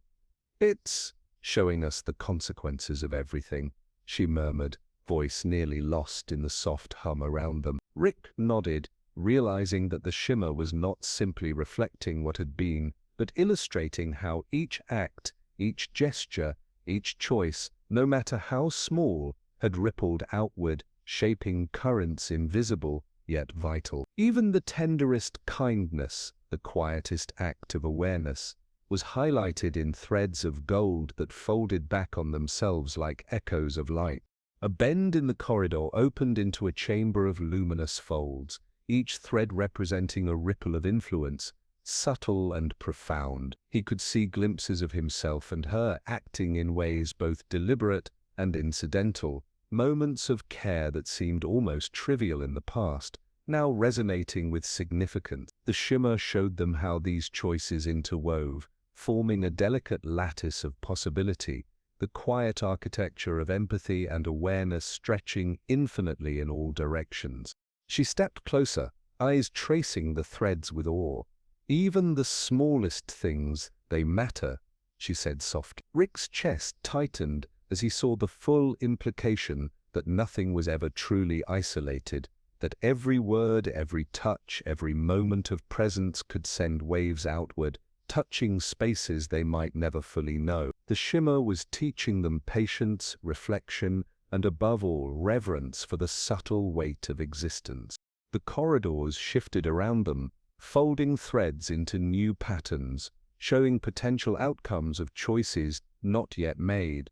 "It's showing us the consequences of everything," she murmured, voice nearly lost in the soft hum around them. Rick nodded, realizing that the shimmer was not simply reflecting what had been, but illustrating how each act, each gesture, each choice, no matter how small, had rippled outward, shaping currents invisible yet vital. Even the tenderest kindness, the quietest act of awareness, was highlighted in threads of gold that folded back on themselves like echoes of light. A bend in the corridor opened into a chamber of luminous folds, each thread representing a ripple of influence, subtle and profound. He could see glimpses of himself and her acting in ways both deliberate and incidental, moments of care that seemed almost trivial in the past, now resonating with significance. The shimmer showed them how these choices interwove, forming a delicate lattice of possibility, the quiet architecture of empathy and awareness stretching infinitely in all directions. She stepped closer, eyes tracing the threads with awe. "Even the smallest things, they matter," she said softly. Rick's chest tightened as he saw the full implication that nothing was ever truly isolated, that every word, every touch, every moment of presence could send waves outward, touching spaces they might never fully know. The shimmer was teaching them patience, reflection, and above all, reverence for the subtle weight of existence. The corridors shifted around them, folding threads into new patterns, showing potential outcomes of choices not yet made.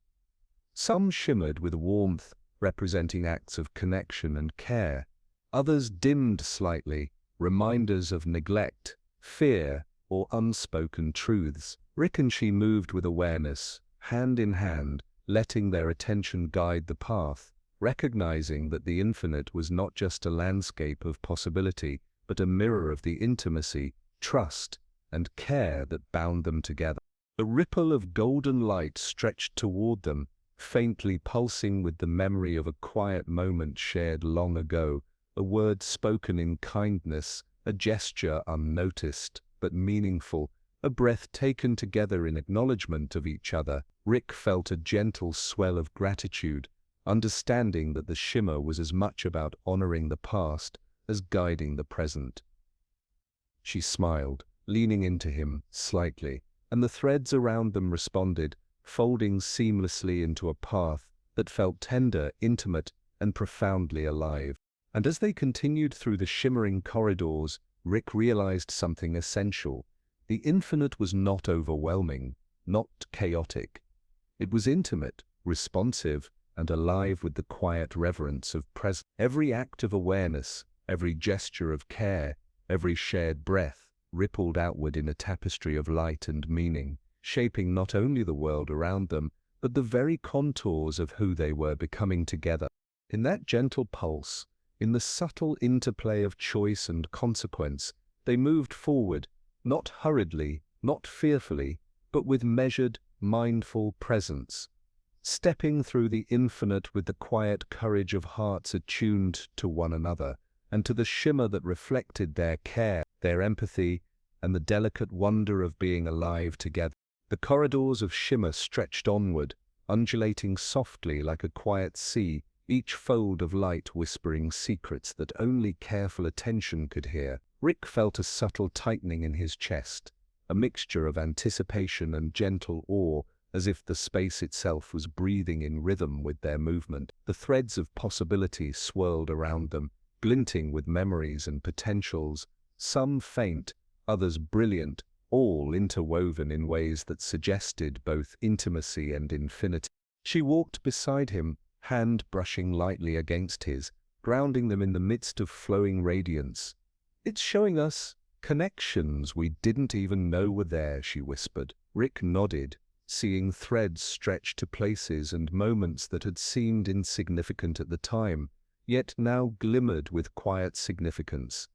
Some shimmered with warmth, representing acts of connection and care. Others dimmed slightly, reminders of neglect, fear, or unspoken truths. Rick and she moved with awareness, hand in hand, letting their attention guide the path, recognizing that the infinite was not just a landscape of possibility, but a mirror of the intimacy, trust, and care that bound them together. A ripple of golden light stretched toward them, faintly pulsing with the memory of a quiet moment shared long ago, a word spoken in kindness, a gesture unnoticed but meaningful, a breath taken together in acknowledgement of each other. Rick felt a gentle swell of gratitude, understanding that the shimmer was as much about honoring the past as guiding the present. She smiled, leaning into him slightly, and the threads around them responded, folding seamlessly into a path that felt tender, intimate, and profoundly alive. And as they continued through the shimmering corridors, Rick realized something essential. The infinite was not overwhelming, not chaotic. It was intimate, responsive, and alive with the quiet reverence of presence. Every act of awareness, every gesture of care, every shared breath rippled outward in a tapestry of light and meaning, shaping not only the world around them, but the very contours of who they were becoming together. In that gentle pulse, in the subtle interplay of choice and consequence, they moved forward, not hurriedly, not fearfully, but with measured, mindful presence, stepping through the infinite with the quiet courage of hearts attuned to one another, and to the shimmer that reflected their care, their empathy, and the delicate wonder of being alive together. The corridors of shimmer stretched onward, undulating softly like a quiet sea, each fold of light whispering secrets that only careful attention could hear. Rick felt a subtle tightening in his chest, a mixture of anticipation and gentle awe, as if the space itself was breathing in rhythm with their movement. The threads of possibility swirled around them, glinting with memories and potentials, some faint, others brilliant, all interwoven in ways that suggested both intimacy and infinity. She walked beside him, hand brushing lightly against his, grounding them in the midst of flowing radiance. "It's showing us connections we didn't even know were there," she whispered. Rick nodded, seeing threads stretch to places and moments that had seemed insignificant at the time, yet now glimmered with quiet significance.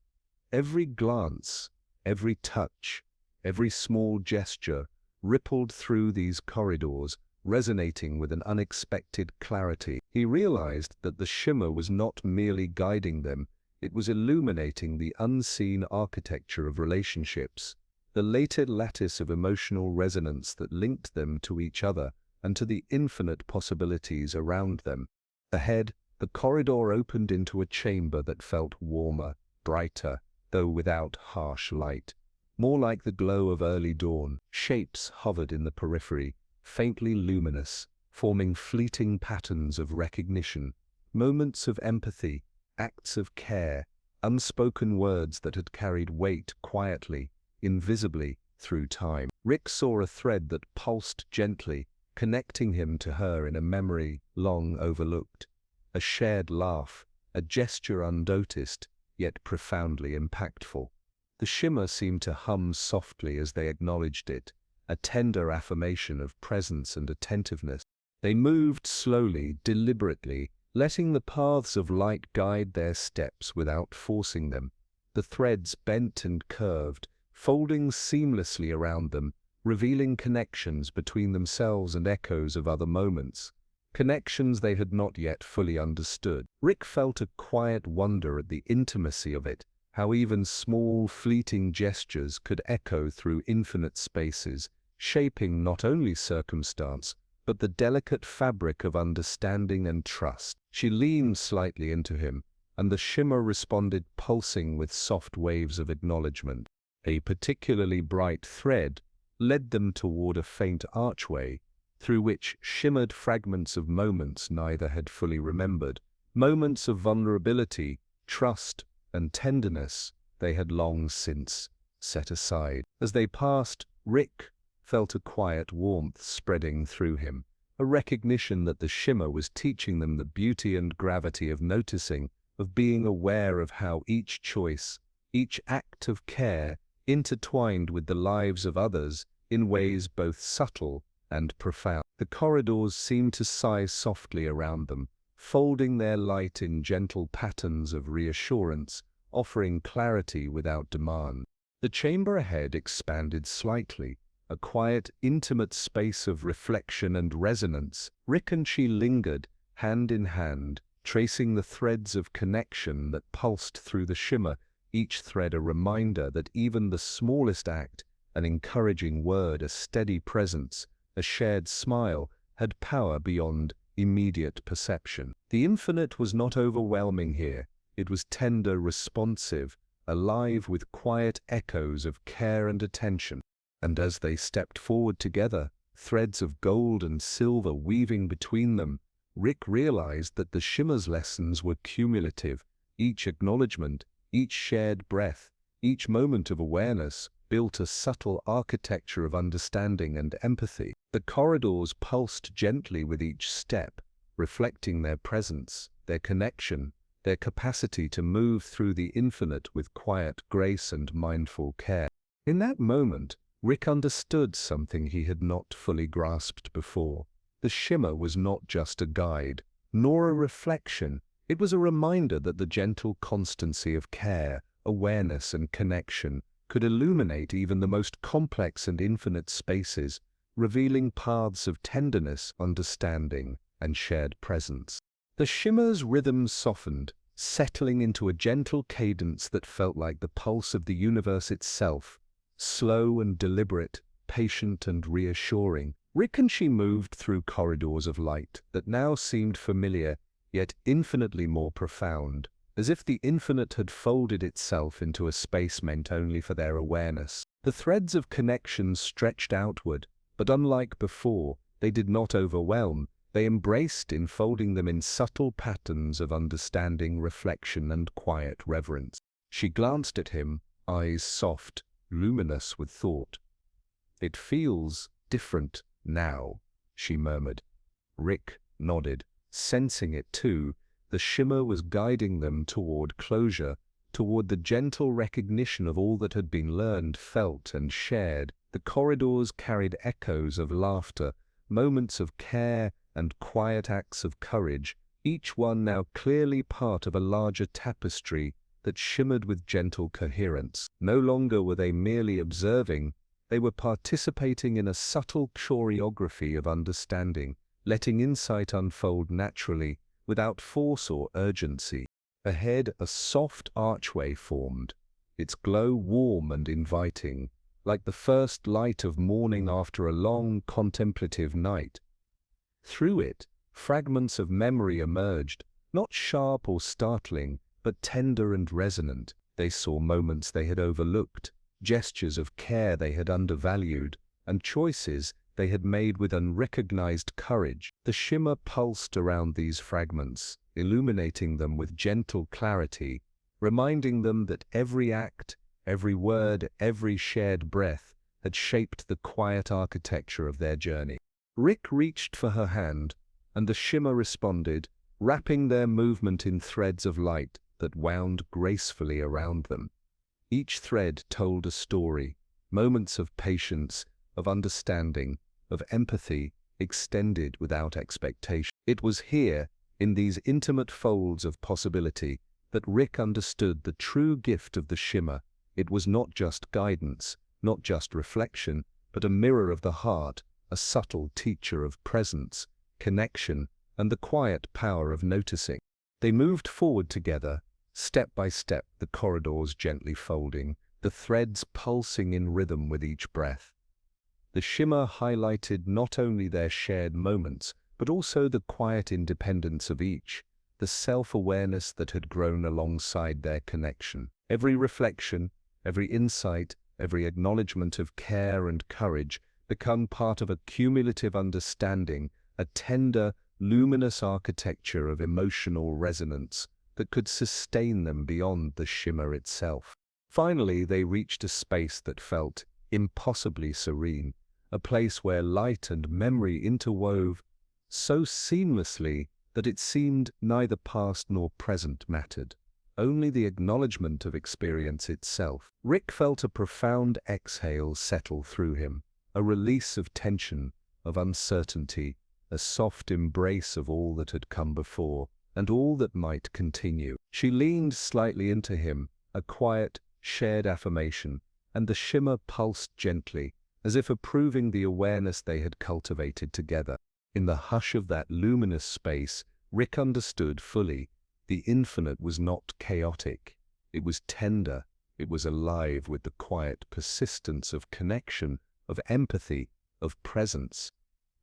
Every glance, every touch, every small gesture rippled through these corridors, resonating with an unexpected clarity. He realized that the shimmer was not merely guiding them, it was illuminating the unseen architecture of relationships, the latent lattice of emotional resonance that linked them to each other and to the infinite possibilities around them. Ahead, the corridor opened into a chamber that felt warmer, brighter, though without harsh light. More like the glow of early dawn, shapes hovered in the periphery, faintly luminous, forming fleeting patterns of recognition, moments of empathy, acts of care, unspoken words that had carried weight quietly, invisibly, through time. Rick saw a thread that pulsed gently, connecting him to her in a memory long overlooked. A shared laugh, a gesture unnoticed, yet profoundly impactful. The shimmer seemed to hum softly as they acknowledged it, a tender affirmation of presence and attentiveness. They moved slowly, deliberately, letting the paths of light guide their steps without forcing them. The threads bent and curved, folding seamlessly around them, revealing connections between themselves and echoes of other moments, connections they had not yet fully understood. Rick felt a quiet wonder at the intimacy of it, how even small, fleeting gestures could echo through infinite spaces, shaping not only circumstance, but the delicate fabric of understanding and trust. She leaned slightly into him, and the shimmer responded, pulsing with soft waves of acknowledgement. A particularly bright thread led them toward a faint archway, through which shimmered fragments of moments neither had fully remembered, moments of vulnerability, trust, and tenderness they had long since set aside. As they passed, Rick felt a quiet warmth spreading through him, a recognition that the shimmer was teaching them the beauty and gravity of noticing, of being aware of how each choice, each act of care, intertwined with the lives of others in ways both subtle and profound. The corridors seemed to sigh softly around them, folding their light in gentle patterns of reassurance, offering clarity without demand. The chamber ahead expanded slightly, a quiet, intimate space of reflection and resonance. Rick and she lingered, hand in hand, tracing the threads of connection that pulsed through the shimmer, each thread a reminder that even the smallest act, an encouraging word, a steady presence, a shared smile, had power beyond immediate perception. The infinite was not overwhelming here. It was tender, responsive, alive with quiet echoes of care and attention. And as they stepped forward together, threads of gold and silver weaving between them, Rick realized that the shimmer's lessons were cumulative. Each acknowledgement, each shared breath, Each moment of awareness built a subtle architecture of understanding and empathy. The corridors pulsed gently with each step, reflecting their presence, their connection, their capacity to move through the infinite with quiet grace and mindful care. In that moment, Rick understood something he had not fully grasped before. The shimmer was not just a guide, nor a reflection. It was a reminder that the gentle constancy of care, awareness, and connection could illuminate even the most complex and infinite spaces, revealing paths of tenderness, understanding, and shared presence. The shimmer's rhythm softened, settling into a gentle cadence that felt like the pulse of the universe itself, slow and deliberate, patient and reassuring. Rick and she moved through corridors of light that now seemed familiar, yet infinitely more profound, as if the infinite had folded itself into a space meant only for their awareness. The threads of connection stretched outward, but unlike before, they did not overwhelm. They embraced, enfolding them in subtle patterns of understanding, reflection, and quiet reverence. She glanced at him, eyes soft, luminous with thought. "It feels different now," she murmured. Rick nodded, sensing it too. The shimmer was guiding them toward closure, toward the gentle recognition of all that had been learned, felt, and shared. The corridors carried echoes of laughter, moments of care, and quiet acts of courage, each one now clearly part of a larger tapestry that shimmered with gentle coherence. No longer were they merely observing, they were participating in a subtle choreography of understanding, letting insight unfold naturally, without force or urgency. Ahead, a soft archway formed, its glow warm and inviting, like the first light of morning after a long contemplative night. Through it, fragments of memory emerged, not sharp or startling, but tender and resonant. They saw moments they had overlooked, gestures of care they had undervalued, and choices they had made with unrecognized courage. The shimmer pulsed around these fragments, illuminating them with gentle clarity, reminding them that every act, every word, every shared breath had shaped the quiet architecture of their journey. Rick reached for her hand, and the shimmer responded, wrapping their movement in threads of light that wound gracefully around them. Each thread told a story, moments of patience, of understanding, of empathy, extended without expectation. It was here, in these intimate folds of possibility, that Rick understood the true gift of the shimmer. It was not just guidance, not just reflection, but a mirror of the heart, a subtle teacher of presence, connection, and the quiet power of noticing. They moved forward together, step by step, the corridors gently folding, the threads pulsing in rhythm with each breath. The shimmer highlighted not only their shared moments, but also the quiet independence of each, the self-awareness that had grown alongside their connection. Every reflection, every insight, every acknowledgement of care and courage become part of a cumulative understanding, a tender, luminous architecture of emotional resonance that could sustain them beyond the shimmer itself. Finally, they reached a space that felt impossibly serene, a place where light and memory interwove so seamlessly that it seemed neither past nor present mattered, only the acknowledgement of experience itself. Rick felt a profound exhale settle through him, a release of tension, of uncertainty, a soft embrace of all that had come before, and all that might continue. She leaned slightly into him, a quiet, shared affirmation, and the shimmer pulsed gently, as if approving the awareness they had cultivated together. In the hush of that luminous space, Rick understood fully. The infinite was not chaotic. It was tender. It was alive with the quiet persistence of connection, of empathy, of presence.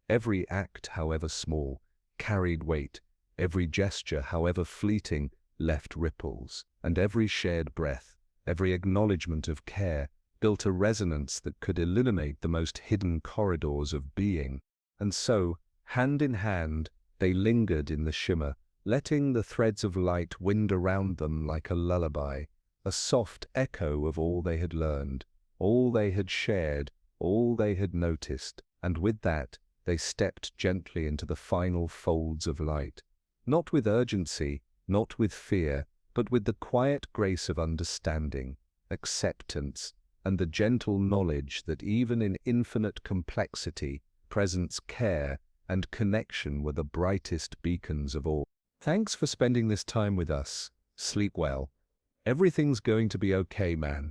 Every act, however small, carried weight. Every gesture, however fleeting, left ripples. And every shared breath, every acknowledgement of care, built a resonance that could illuminate the most hidden corridors of being. And so, hand in hand, they lingered in the shimmer, letting the threads of light wind around them like a lullaby, a soft echo of all they had learned, all they had shared, all they had noticed, and with that, they stepped gently into the final folds of light. Not with urgency, not with fear, but with the quiet grace of understanding, acceptance, and the gentle knowledge that even in infinite complexity, presence, care, and connection were the brightest beacons of all. Thanks for spending this time with us. Sleep well. Everything's going to be okay, man.